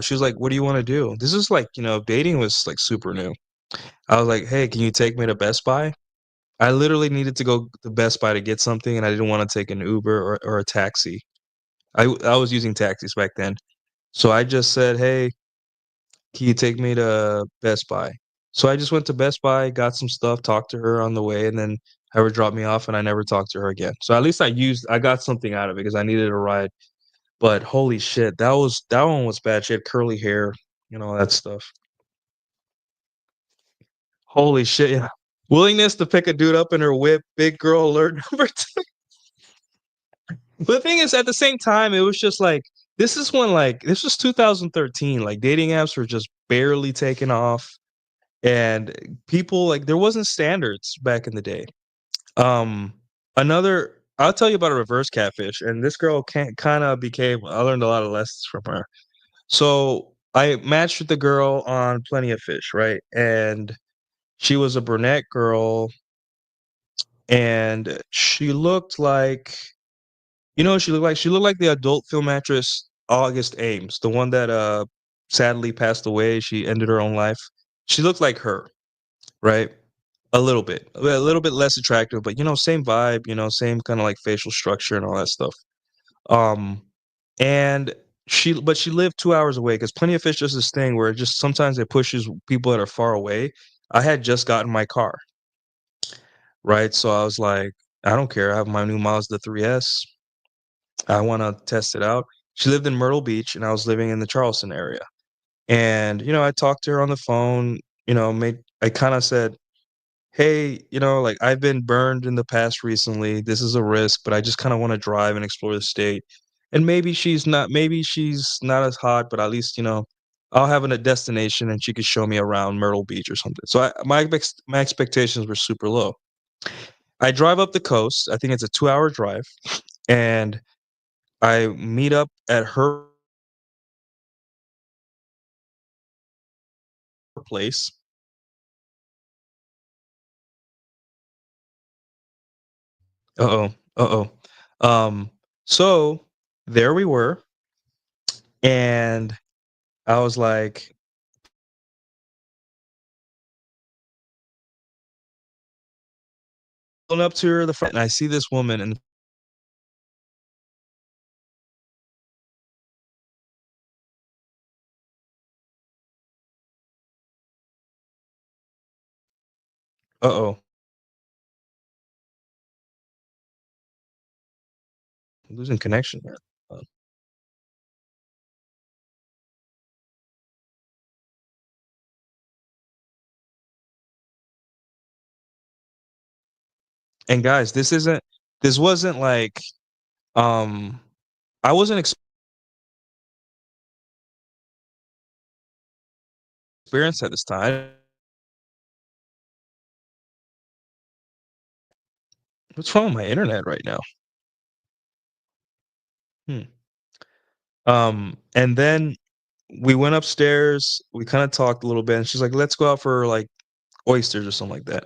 she was like, "What do you want to do?" This is like, dating was like super new. I was like, "Hey, can you take me to Best Buy?" I literally needed to go to Best Buy to get something, and I didn't want to take an Uber or a taxi. I was using taxis back then, so I just said, "Hey, can you take me to Best Buy?" So I just went to Best Buy, got some stuff, talked to her on the way, and then have her drop me off, and I never talked to her again. So at least I got something out of it because I needed a ride. But holy shit, that one was bad. She had curly hair and all that stuff. Holy shit, yeah. Willingness to pick a dude up in her whip, big girl alert number 2. But the thing is, at the same time, it was just like this was 2013, like, dating apps were just barely taking off, and people like, there wasn't standards back in the day. Um, I'll tell you about a reverse catfish, and this girl kinda became I learned a lot of lessons from her. So, I matched with the girl on Plenty of Fish, right? And she was a brunette girl, and she looked like she looked like? She looked like the adult film actress August Ames, the one that, sadly passed away. She ended her own life. She looked like her, right? A little bit less attractive, but, same vibe, same kinda, like, facial structure and all that stuff. Um, and she lived 2 hours away because Plenty of Fish does this thing where it just sometimes it pushes people that are far away. I had just gotten my car, right? So I was like, "I don't care. I have my new Mazda 3S. I wanna test it out." She lived in Myrtle Beach, and I was living in the Charleston area. And, I talked to her on the phone, made I kinda said, "Hey, like, I've been burned in the past recently. This is a risk, but I just kinda wanna drive and explore the state. And maybe she's not as hot, but at least, I'll have a destination and she could show me around Myrtle Beach or something." So my expectations were super low. I drive up the coast. I think it's a 2-hour drive, and I meet up at her place. Uh-oh, uh-oh. So there we were, and I was like, pulling up to the front, and I see this woman, and uh-oh, losing connection here. Uh, and guys, this wasn't like, um, I wasn't experienced at this time. What's wrong with my internet right now? Hmm. And then we went upstairs, we kinda talked a little bit, and she's like, "Let's go out for, like, oysters," or something like that.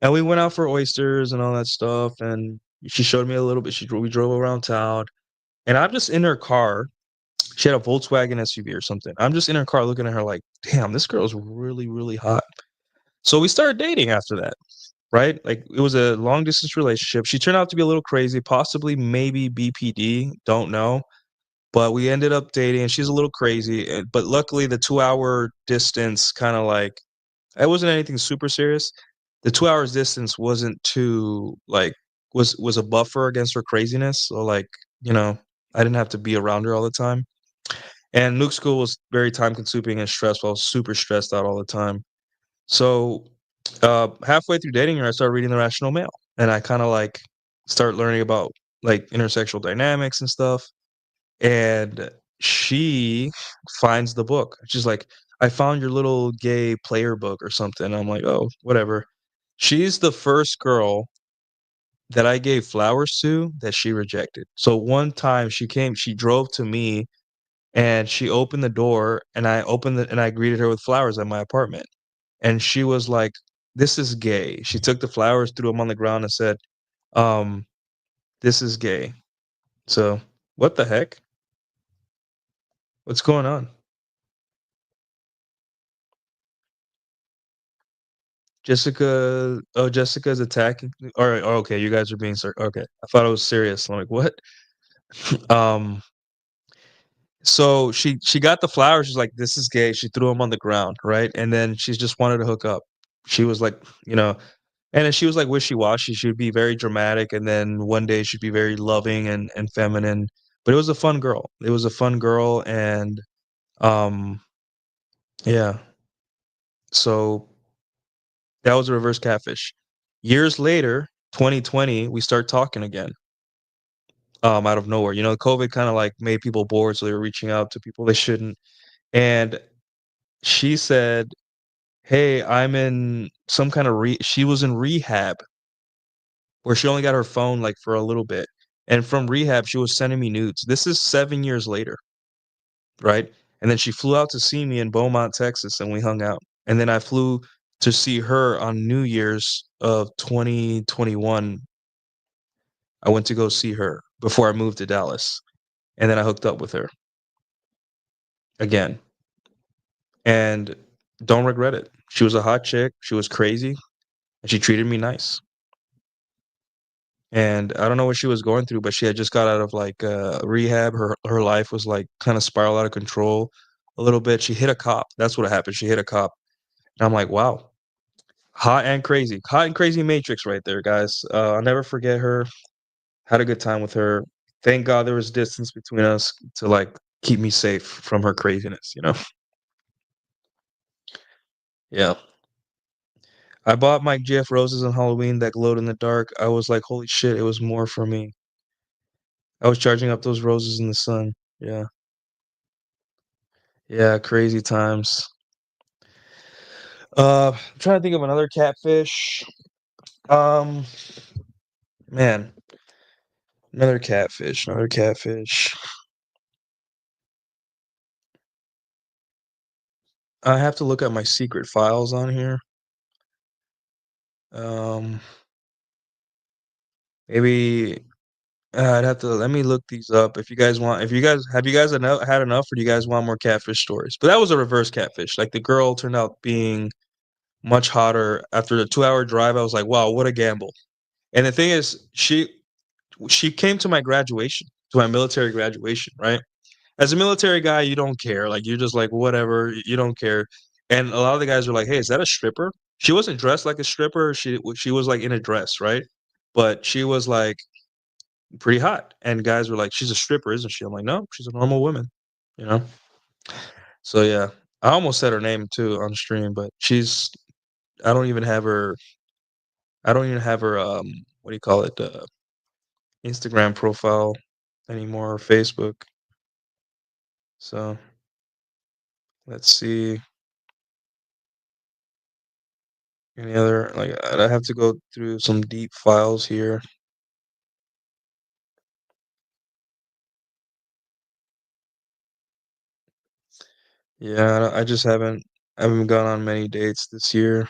And we went out for oysters and all that stuff, and she showed me a little bit. We drove around town, and I'm just in her car. She had a Volkswagen SUV or something. I'm just in her car looking at her like, "Damn, this girl's really, really hot." So we started dating after that, right? Like, it was a long distance relationship. She turned out to be a little crazy, possibly maybe BPD, don't know. But we ended up dating, and she's a little crazy, but luckily the 2-hour distance kinda, like, it wasn't anything super serious. The 2 hours distance wasn't too, like, was a buffer against her craziness, so, like, you know, I didn't have to be around her all the time. And Nuke school was very time consuming and stressful. I was super stressed out all the time. So, halfway through dating her, I started reading The Rational Male, and I kinda, like, start learning about, like, intersexual dynamics and stuff. And she finds the book. She's like, "I found your little gay player book," or something. I'm like, "Oh, whatever." She's the first girl that I gave flowers to that she rejected. So one time she drove to me, and she opened the door, and I greeted her with flowers at my apartment. And she was like, "This is gay." She took the flowers, threw them on the ground, and said, um This is gay. So, what the heck? What's going on? Jessica, oh, Jessica's attacking. All right, oh, okay, you guys are being okay. I thought it was serious. I'm like, what? Um, so she got the flowers. She's like, this is gay. She threw them on the ground, right? And then she just wanted to hook up. She was like, you know, and then she was like wishy-washy. She'd be very dramatic, and then one day she'd be very loving and feminine. But it was a fun girl. It was a fun girl, and um, yeah. So that was a reverse catfish. Years later, 2020, we start talking again. Out of nowhere. You know, COVID kind of like made people bored, so they were reaching out to people they shouldn't. And she said, "Hey, I'm in some kind of she was in rehab where she only got her phone like for a little bit. And from rehab, she was sending me nudes. This is 7 years later, right? And then she flew out to see me in Beaumont, Texas, and we hung out. And then I flew to see her on New Year's of 2021. I went to go see her before I moved to Dallas. And then I hooked up with her again. And don't regret it. She was a hot chick. She was crazy, and she treated me nice. And I don't know what she was going through, but she had just got out of like rehab. Her life was like kind of spiral out of control a little bit. She hit a cop. That's what happened. She hit a cop. And I'm like, wow, hot and crazy Matrix right there, guys. I'll never forget her. Had a good time with her. Thank God there was distance between us to like keep me safe from her craziness. You know? Yeah. I bought Mike GF roses on Halloween that glowed in the dark. I was like, holy shit, it was more for me. I was charging up those roses in the sun. Yeah. Yeah, crazy times. I'm trying to think of another catfish. Um, man, another catfish, another catfish. I have to look at my secret files on here. Um, maybe I'd have to let me look these up. If you guys want, if you guys have you guys had enough, or do you guys want more catfish stories? But that was a reverse catfish. Like the girl turned out being much hotter. After the 2 hour drive, I was like, wow, what a gamble. And the thing is, she came to my graduation, to my military graduation, right? As a military guy, you don't care. Like you're just like whatever, you don't care. And a lot of the guys were like, "Hey, is that a stripper?" She wasn't dressed like a stripper. She was like in a dress, right? But she was like pretty hot. And guys were like, "She's a stripper, isn't she?" I'm like, "No, she's a normal woman." You know? So yeah. I almost said her name too on stream, but she's I don't even have her I don't even have her what do you call it? Instagram profile anymore, or Facebook. So let's see any other like I have to go through some deep files here. Yeah, I just haven't gone on many dates this year.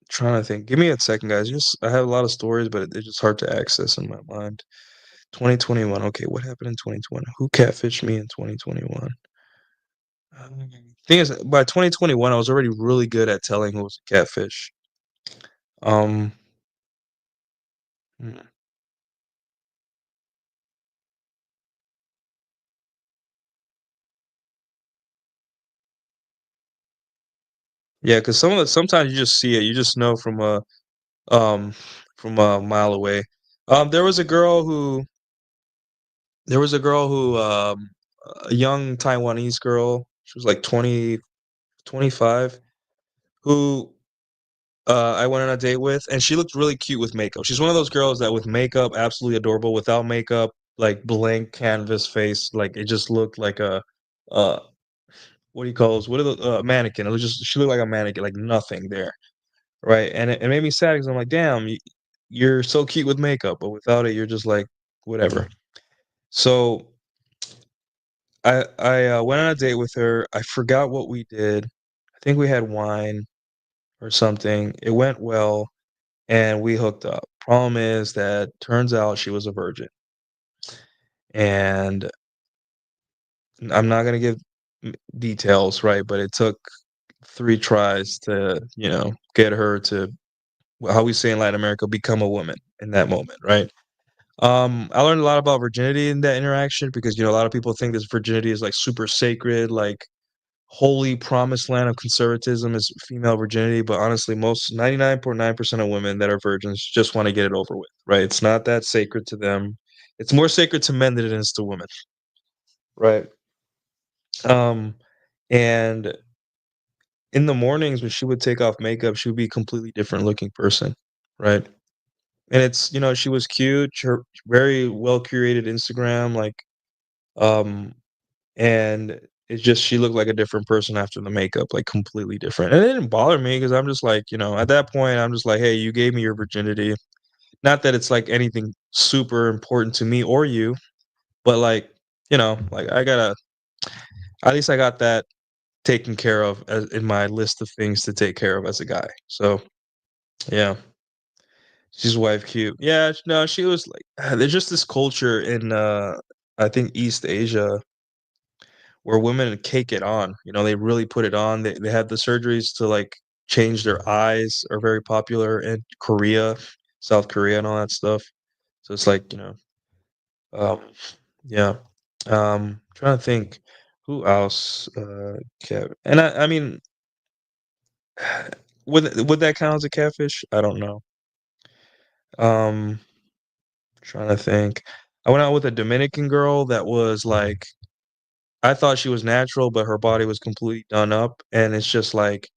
Trying to think. Give me a second, guys. Just I have a lot of stories, but it's just hard to access in my mind. 2021. Okay, what happened in 2020? Who catfished me in 2021? Thing is, by 2021, I was already really good at telling who was a catfish. Um, hmm. Yeah, because sometimes you just see it. You just know um from a mile away. Um, there was a girl who there was a girl who a young Taiwanese girl. She was like 20, 25, who I went on a date with, and she looked really cute with makeup. She's one of those girls that with makeup, absolutely adorable. Without makeup, like blank canvas face, like it just looked like a uh what do you call those? What are the mannequin? It was just she looked like a mannequin, like nothing there, right? And it made me sad because I'm like, damn, you're so cute with makeup, but without it, you're just like whatever. So I went on a date with her. I forgot what we did. I think we had wine or something. It went well. and we hooked up. Problem is that turns out she was a virgin, and I'm not gonna give details, right? But it took 3 tries to, get her to, how we say in Latin America, become a woman in that moment, right? I learned a lot about virginity in that interaction because, a lot of people think this virginity is like super sacred, like holy promised land of conservatism is female virginity. But honestly, most 99.9% of women that are virgins just want to get it over with, right? It's not that sacred to them. It's more sacred to men than it is to women, right? Um, and in the mornings when she would take off makeup, she would be a completely different looking person, right? And it's, she was cute, her very well curated Instagram, like, um, and it's just she looked like a different person after the makeup, like completely different. And it didn't bother me because I'm just like, at that point, I'm just like, hey, you gave me your virginity. Not that it's like anything super important to me or you, but like, like at least I got that taken care of as in my list of things to take care of as a guy. So yeah, she's wife cute. Yeah, no, she was like, there's just this culture in I think East Asia where women cake it on. They really put it on. They have the surgeries to like change their eyes are very popular in Korea, South Korea, and all that stuff. So it's like, um, yeah. Trying to think who else. And I mean, would that count as a catfish? I don't know. Um, Trying to think. I went out with a Dominican girl that was like, I thought she was natural, but her body was completely done up, and it's just like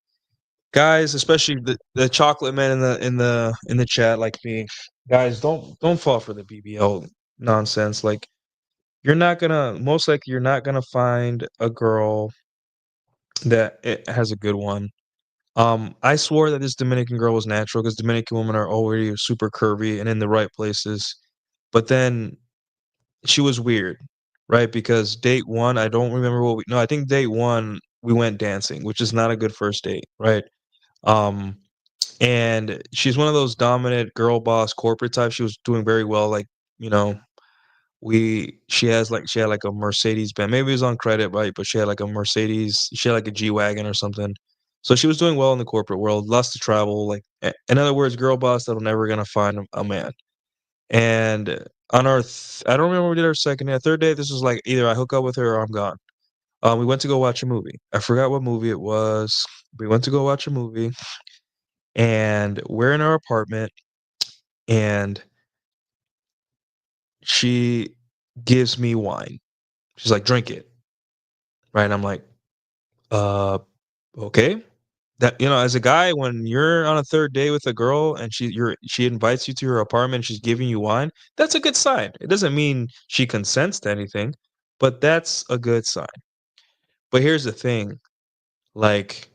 guys, especially the chocolate men in the chat like me, guys, don't fall for the BBL nonsense. Like you're not gonna most likely you're not gonna find a girl that it has a good one. I swore that this Dominican girl was natural because Dominican women are already super curvy and in the right places. But then she was weird, right? Because date one, I don't remember what we no, I think date one we went dancing, which is not a good first date, right? Um, and she's one of those dominant girl boss corporate types. She was doing very well, like, you know, she had like a Mercedes Benz. Maybe it was on credit, right? But she had like a Mercedes, she had like a G-Wagon or something. So she was doing well in the corporate world, lots to travel, like in other words, girl boss that'll never gonna find a man. And on our I don't remember when we did our second day, third day, this was like either I hook up with her or I'm gone. We went to go watch a movie. I forgot what movie it was. We went to go watch a movie and we're in our apartment and she gives me wine. She's like, "Drink it." Right? And I'm like, "Uh, okay." That as a guy, when you're on a third day with a girl and she invites you to her apartment, she's giving you wine, that's a good sign. It doesn't mean she consents to anything, but that's a good sign. But here's the thing, like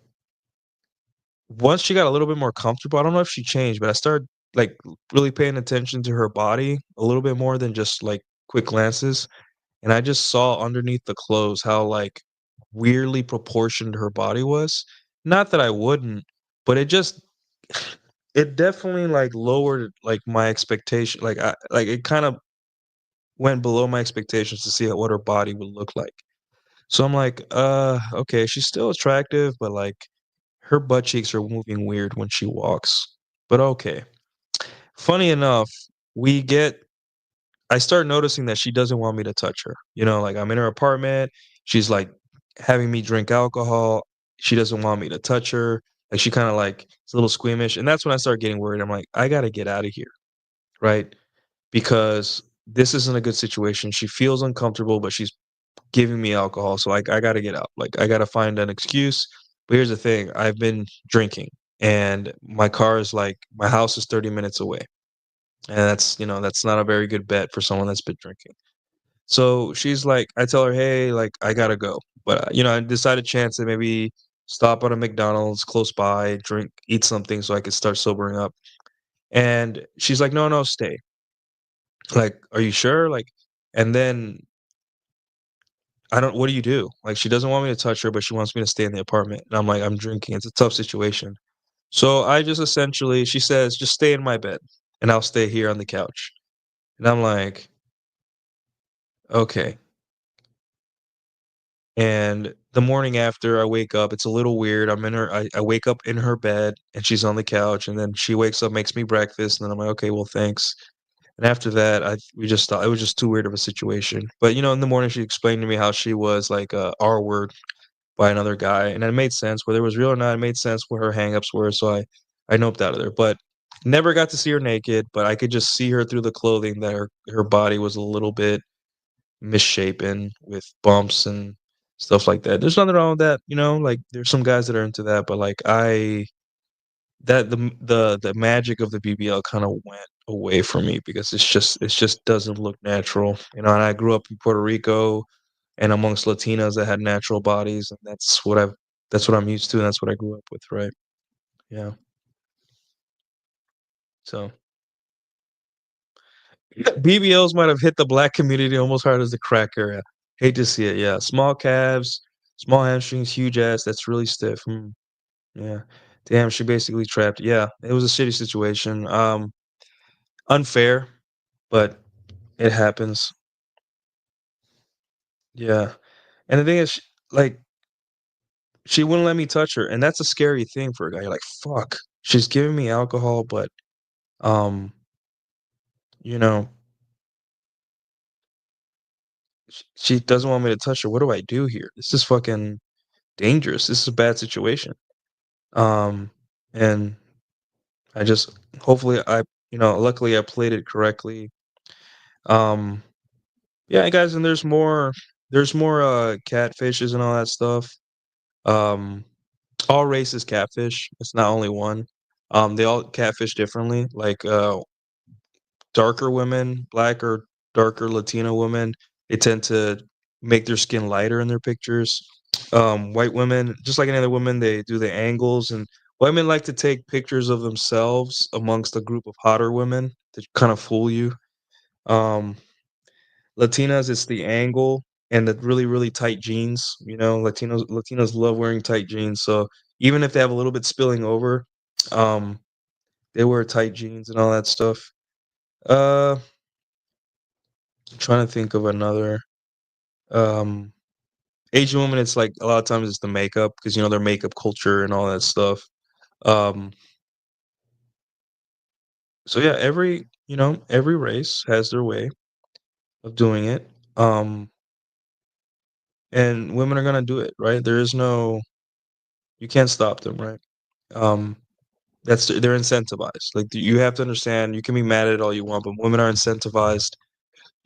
once she got a little bit more comfortable, I don't know if she changed, but I started like really paying attention to her body a little bit more than just like quick glances. And I just saw underneath the clothes how like weirdly proportioned her body was. Not that I wouldn't, but it just it definitely like lowered like my expectation. Like I like it kind of went below my expectations to see what her body would look like. So I'm like, okay, she's still attractive, but like her butt cheeks are moving weird when she walks. But okay. Funny enough, we get I start noticing that she doesn't want me to touch her. Like I'm in her apartment, she's like having me drink alcohol. She doesn't want me to touch her. Like she kind of like is a little squeamish. And that's when I start getting worried. I'm like, I gotta get out of here. Right. Because this isn't a good situation. She feels uncomfortable, but she's giving me alcohol. So I gotta get out. Like I gotta find an excuse. But here's the thing, I've been drinking and my house is 30 minutes away. And that's not a very good bet for someone that's been drinking. So she's like, I tell her, hey, like, I gotta go. But, I decided chance to maybe stop at a McDonald's close by, drink, eat something so I could start sobering up. And she's like, no, no, stay. Like, are you sure? Like, and then what do you do? Like, she doesn't want me to touch her, but she wants me to stay in the apartment. And I'm like, I'm drinking. It's a tough situation. So I just essentially she says, "Just stay in my bed, and I'll stay here on the couch." And I'm like, "Okay." And the morning after, I wake up, it's a little weird. I wake up in her bed, and she's on the couch, and then she wakes up, makes me breakfast, and then I'm like, "Okay, well, thanks." And after that, I we just thought it was just too weird of a situation. But, in the morning, she explained to me how she was, like, R-word by another guy, and it made sense. Whether it was real or not, it made sense what her hangups were, so I noped out of there, but never got to see her naked, but I could just see her through the clothing that her body was a little bit misshapen with bumps and stuff like that. There's nothing wrong with that, like, there's some guys that are into that, but, like, I that the magic of the BBL kinda went away from me because it just doesn't look natural, and I grew up in Puerto Rico and amongst Latinas that had natural bodies, and that's what I'm used to, and that's what I grew up with, right? Yeah, so BBLs might have hit the black community almost hard as the crack era. Hate to see it, yeah. Small calves, small hamstrings, huge ass, that's really stiff, yeah. Damn, she basically trapped yeah, it was a shitty situation, unfair, but it happens. Yeah, and the thing is, like, she wouldn't let me touch her, and that's a scary thing for a guy. You're like, "Fuck, she's giving me alcohol, but, um, you know, she doesn't want me to touch her. What do I do here? This is fucking dangerous. This is a bad situation." Um, and I just hopefully luckily I played it correctly. Um, yeah, guys, and there's more, catfishes and all that stuff. Um, all races catfish. It's not only one. They all catfish differently. Like, darker women, black or darker Latina women, they tend to make their skin lighter in their pictures. White women, just like any other women, they do the angles, and women like to take pictures of themselves amongst a group of hotter women to kind of fool you. Um, Latinas, it's the angle and the really, really tight jeans. Latinos love wearing tight jeans. So even if they have a little bit spilling over, um, they wear tight jeans and all that stuff. Uh, trying to think of another. Um, Asian women, it's like a lot of times it's the makeup because their makeup culture and all that stuff. Um, so yeah, every race has their way of doing it. Um, and women are gonna do it, right? There is no you can't stop them, right? Um, they're incentivized. Like you have to understand, you can be mad at it all you want, but women are incentivized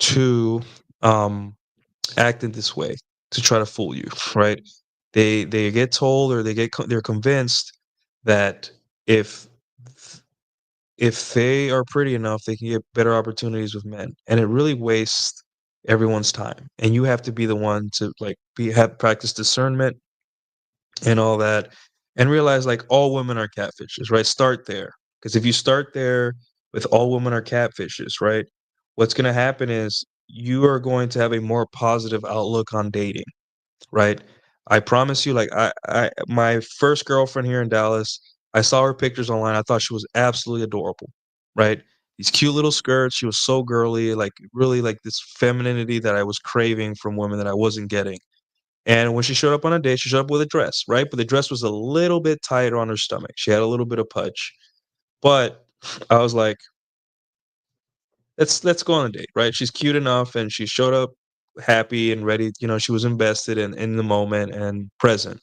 to um act in this way to try to fool you, right? They get told or they're convinced that if if they are pretty enough, they can get better opportunities with men, and it really wastes everyone's time. And you have to be the one to like be have practice discernment and all that, and realize like all women are catfishes, right? Start there, because if you start there with all women are catfishes, right? What's going to happen is you are going to have a more positive outlook on dating, right? I promise you, like my first girlfriend here in Dallas, I saw her pictures online. I thought she was absolutely adorable, right? These cute little skirts. She was so girly, like really like this femininity that I was craving from women that I wasn't getting. And when she showed up on a date, she showed up with a dress, right? But the dress was a little bit tighter on her stomach. She had a little bit of pudge. But I was like, let's go on a date, right? She's cute enough and she showed up happy and ready, she was invested in the moment and present.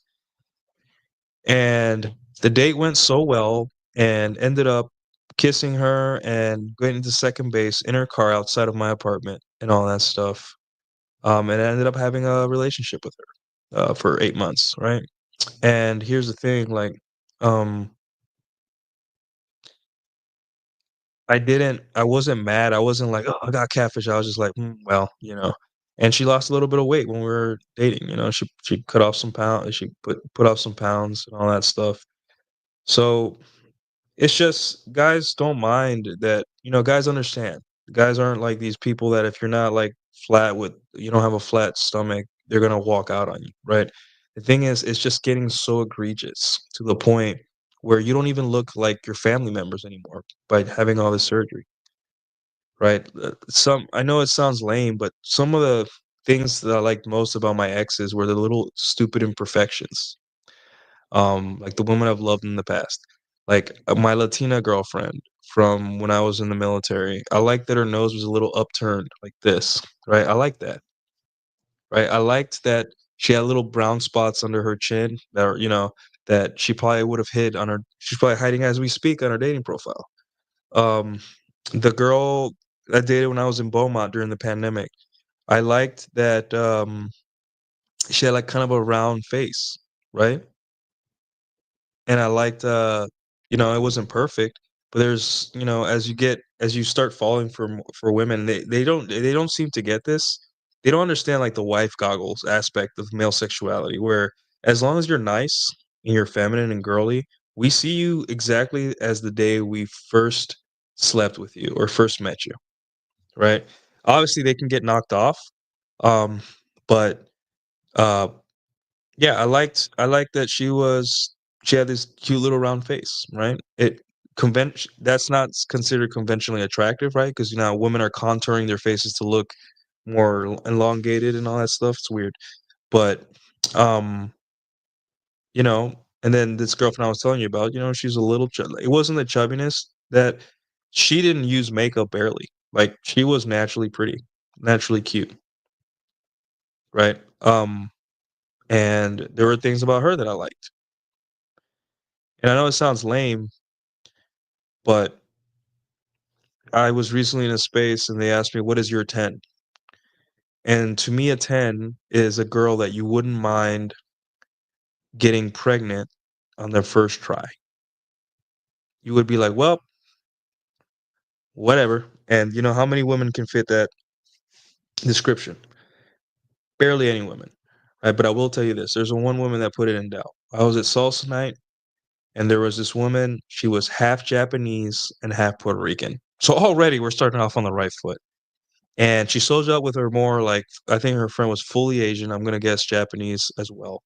And the date went so well and ended up kissing her and going to second base in her car outside of my apartment and all that stuff. And I ended up having a relationship with her for 8 months, right? And here's the thing, like, um, I wasn't mad. I wasn't like, "Oh, I got catfish." I was just like, well, And she lost a little bit of weight when we were dating, She cut off some pounds. She put off some pounds and all that stuff. So it's just guys don't mind that, guys understand. Guys aren't like these people that if you're not like you don't have a flat stomach, they're gonna walk out on you, right? The thing is, it's just getting so egregious to the point where you don't even look like your family members anymore by having all this surgery, right? Some I know it sounds lame, but some of the things that I liked most about my exes were the little stupid imperfections, like the women I've loved in the past. Like, my Latina girlfriend from when I was in the military, I liked that her nose was a little upturned like this, right? I like that, right? I liked that she had little brown spots under her chin that are, that she probably would have hid on her she's probably hiding as we speak on her dating profile. Um, the girl I dated when I was in Beaumont during the pandemic, I liked that, she had, like, kind of a round face, right? And I liked, it wasn't perfect, but there's, as you start falling for women, they don't seem to get this. They don't understand, like, the wife goggles aspect of male sexuality, where as long as you're nice and you're feminine and girly, we see you exactly as the day we first slept with you or first met you, right? Obviously, they can get knocked off, um, but, uh yeah, I liked that she had this cute little round face, right? That's not considered conventionally attractive, right? Because women are contouring their faces to look more elongated and all that stuff. It's weird. But um, and then this girlfriend I was telling you about, she's a little it wasn't the chubbiness that she didn't use makeup barely. Like, she was naturally pretty, naturally cute, right? And there were things about her that I liked. And I know it sounds lame, but I was recently in a space and they asked me, "What is your 10?" And to me, a 10 is a girl that you wouldn't mind getting pregnant on their first try. You would be like, "Well, whatever." And you know how many women can fit that description? Barely any women, right? But I will tell you this, there's one woman that put it in doubt. I was at salsa night and there was this woman, she was half Japanese and half Puerto Rican. So already we're starting off on the right foot. And she shows up with her more like I think her friend was fully Asian, I'm gonna guess Japanese as well.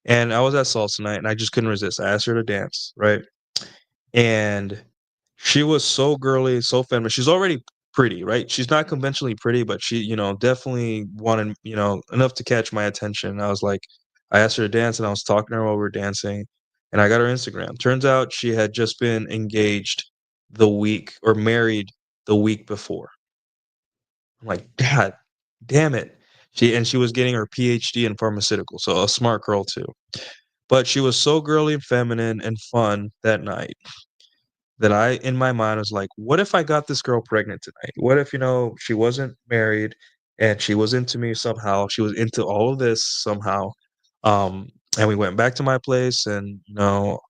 And I was at salsa night and I just couldn't resist. I asked her to dance, right? And she was so girly, so feminine. She's already pretty, right? She's not conventionally pretty, but she, definitely wanted, enough to catch my attention. I was like, I asked her to dance and I was talking to her while we were dancing and I got her Instagram. Turns out she had just been engaged the week or married the week before. I'm like, God damn it. She was getting her PhD in pharmaceuticals, so a smart girl too. But she was so girly and feminine and fun that night that I, in my mind, was like, what if I got this girl pregnant tonight? What if, she wasn't married and she was into me somehow? She was into all of this somehow. And we went back to my place and,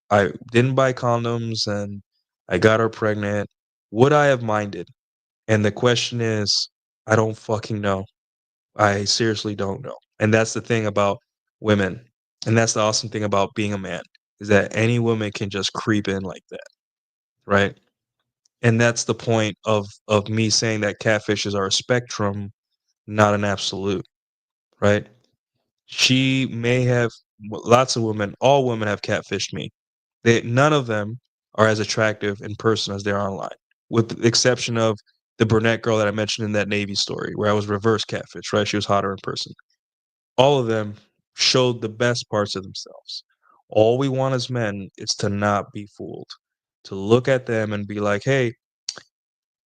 I didn't buy condoms and I got her pregnant. Would I have minded? And the question is, I don't fucking know. I seriously don't know. And that's the thing about women. And that's the awesome thing about being a man is that any woman can just creep in like that, right? And that's the point of me saying that catfishes are a spectrum, not an absolute, right? She may have lots of women, all women have catfished me. None of them are as attractive in person as they are online, with the exception of the brunette girl that I mentioned in that Navy story where I was reverse catfish, right? She was hotter in person. All of them showed the best parts of themselves. All we want as men is to not be fooled, to look at them and be like, hey,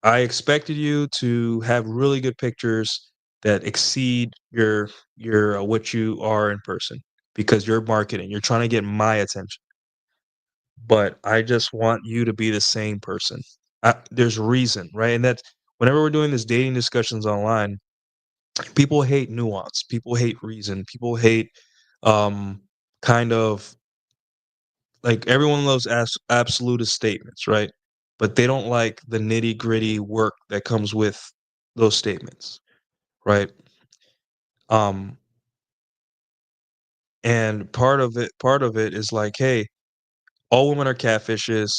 I expected you to have really good pictures that exceed your what you are in person because you're marketing. You're trying to get my attention. But I just want you to be the same person. There's reason, right? And that's whenever we're doing this dating discussions online, people hate nuance, people hate reason, people hate um kind of like everyone loves absolutist statements, right? But they don't like the nitty-gritty work that comes with those statements, right? Um and part of it is like, hey, all women are catfishes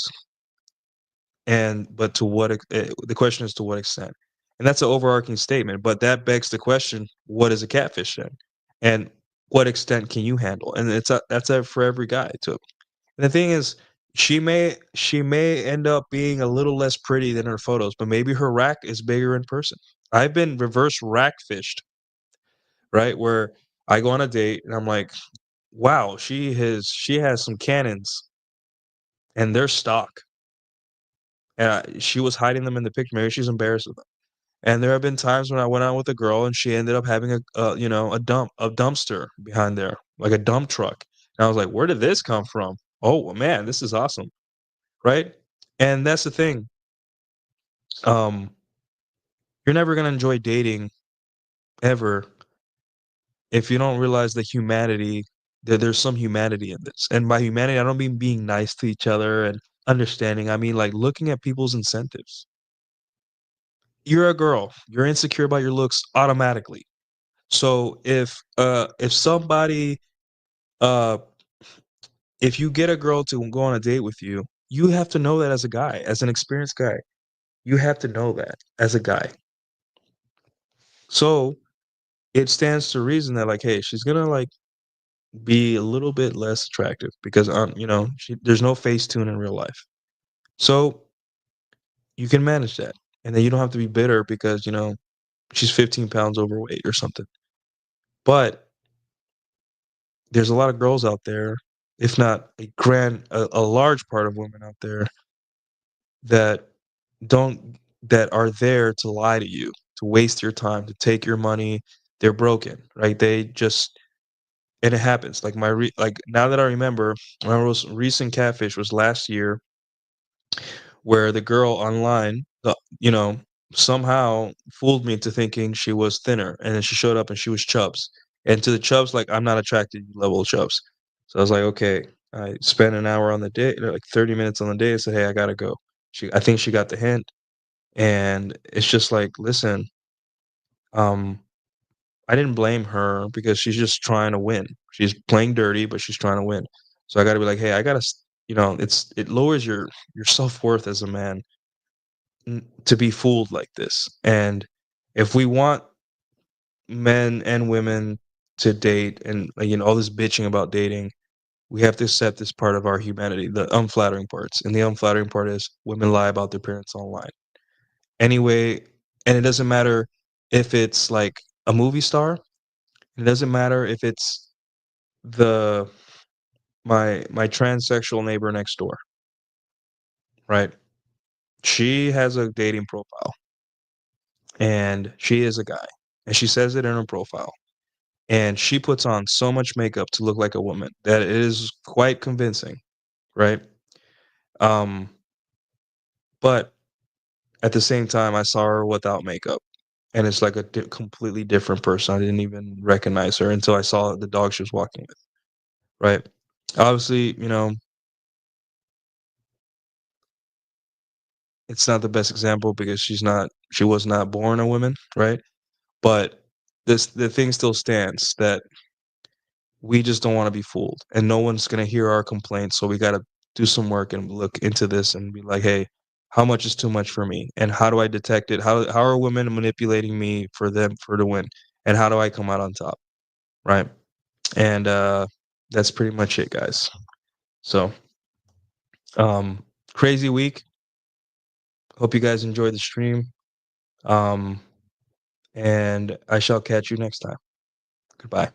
and but to the question is to what extent? And that's an overarching statement, but that begs the question, what is a catfish then? And what extent can you handle? And that's a for every guy too. And the thing is, She may end up being a little less pretty than her photos, but maybe her rack is bigger in person. I've been reverse rack fished, right? Where I go on a date and I'm like, wow, she has some cannons and they're stock. And she was hiding them in the picture. Maybe she's embarrassed of them. And there have been times when I went out with a girl and she ended up having a dumpster behind there, like a dump truck. And I was like, where did this come from? Oh man, this is awesome, right? And that's the thing. Um, you're never gonna enjoy dating ever if you don't realize the humanity that there's some humanity in this. And by humanity, I don't mean being nice to each other and understanding. I mean like looking at people's incentives. You're a girl, you're insecure about your looks automatically. So if somebody uh if you get a girl to go on a date with you, you have to know that as a guy, as an experienced guy. You have to know that as a guy. So it stands to reason that like, hey, she's gonna like be a little bit less attractive because there's no face tune in real life. So you can manage that. And then you don't have to be bitter because, she's 15 pounds overweight or something. But there's a lot of girls out there, if not a large part of women out there that don't that are there to lie to you, to waste your time, to take your money. They're broken, right? They just and it happens. Like now that I remember, my most recent catfish was last year, where the girl online, somehow fooled me into thinking she was thinner, and then she showed up and she was chubs. And to the chubs, like I'm not attracted to level of chubs. So I was like, okay. I spent an hour on the day, like 30 minutes on the day, and said, hey, I gotta go. I think she got the hint, and it's just like, listen, um, I didn't blame her because she's just trying to win. She's playing dirty, but she's trying to win. So I got to be like, hey, it lowers your self worth as a man to be fooled like this. And if we want men and women to date, and all this bitching about dating, we have to accept this part of our humanity, the unflattering parts. And the unflattering part is women lie about their parents online. Anyway, and it doesn't matter if it's like a movie star. It doesn't matter if it's the my transsexual neighbor next door, right? She has a dating profile and she is a guy, and she says it in her profile. And she puts on so much makeup to look like a woman that it is quite convincing, right? Um, but at the same time, I saw her without makeup, and it's like a completely different person. I didn't even recognize her until I saw the dog she was walking with, right? Obviously, it's not the best example because she was not born a woman, right? But the thing still stands that we just don't want to be fooled, and no one's gonna hear our complaints. So we got to do some work and look into this and be like, hey, how much is too much for me, and how do I detect it? How are women manipulating me for to win, and how do I come out on top, right? And that's pretty much it, guys. So crazy week. Hope you guys enjoyed the stream. Um, and I shall catch you next time. Goodbye.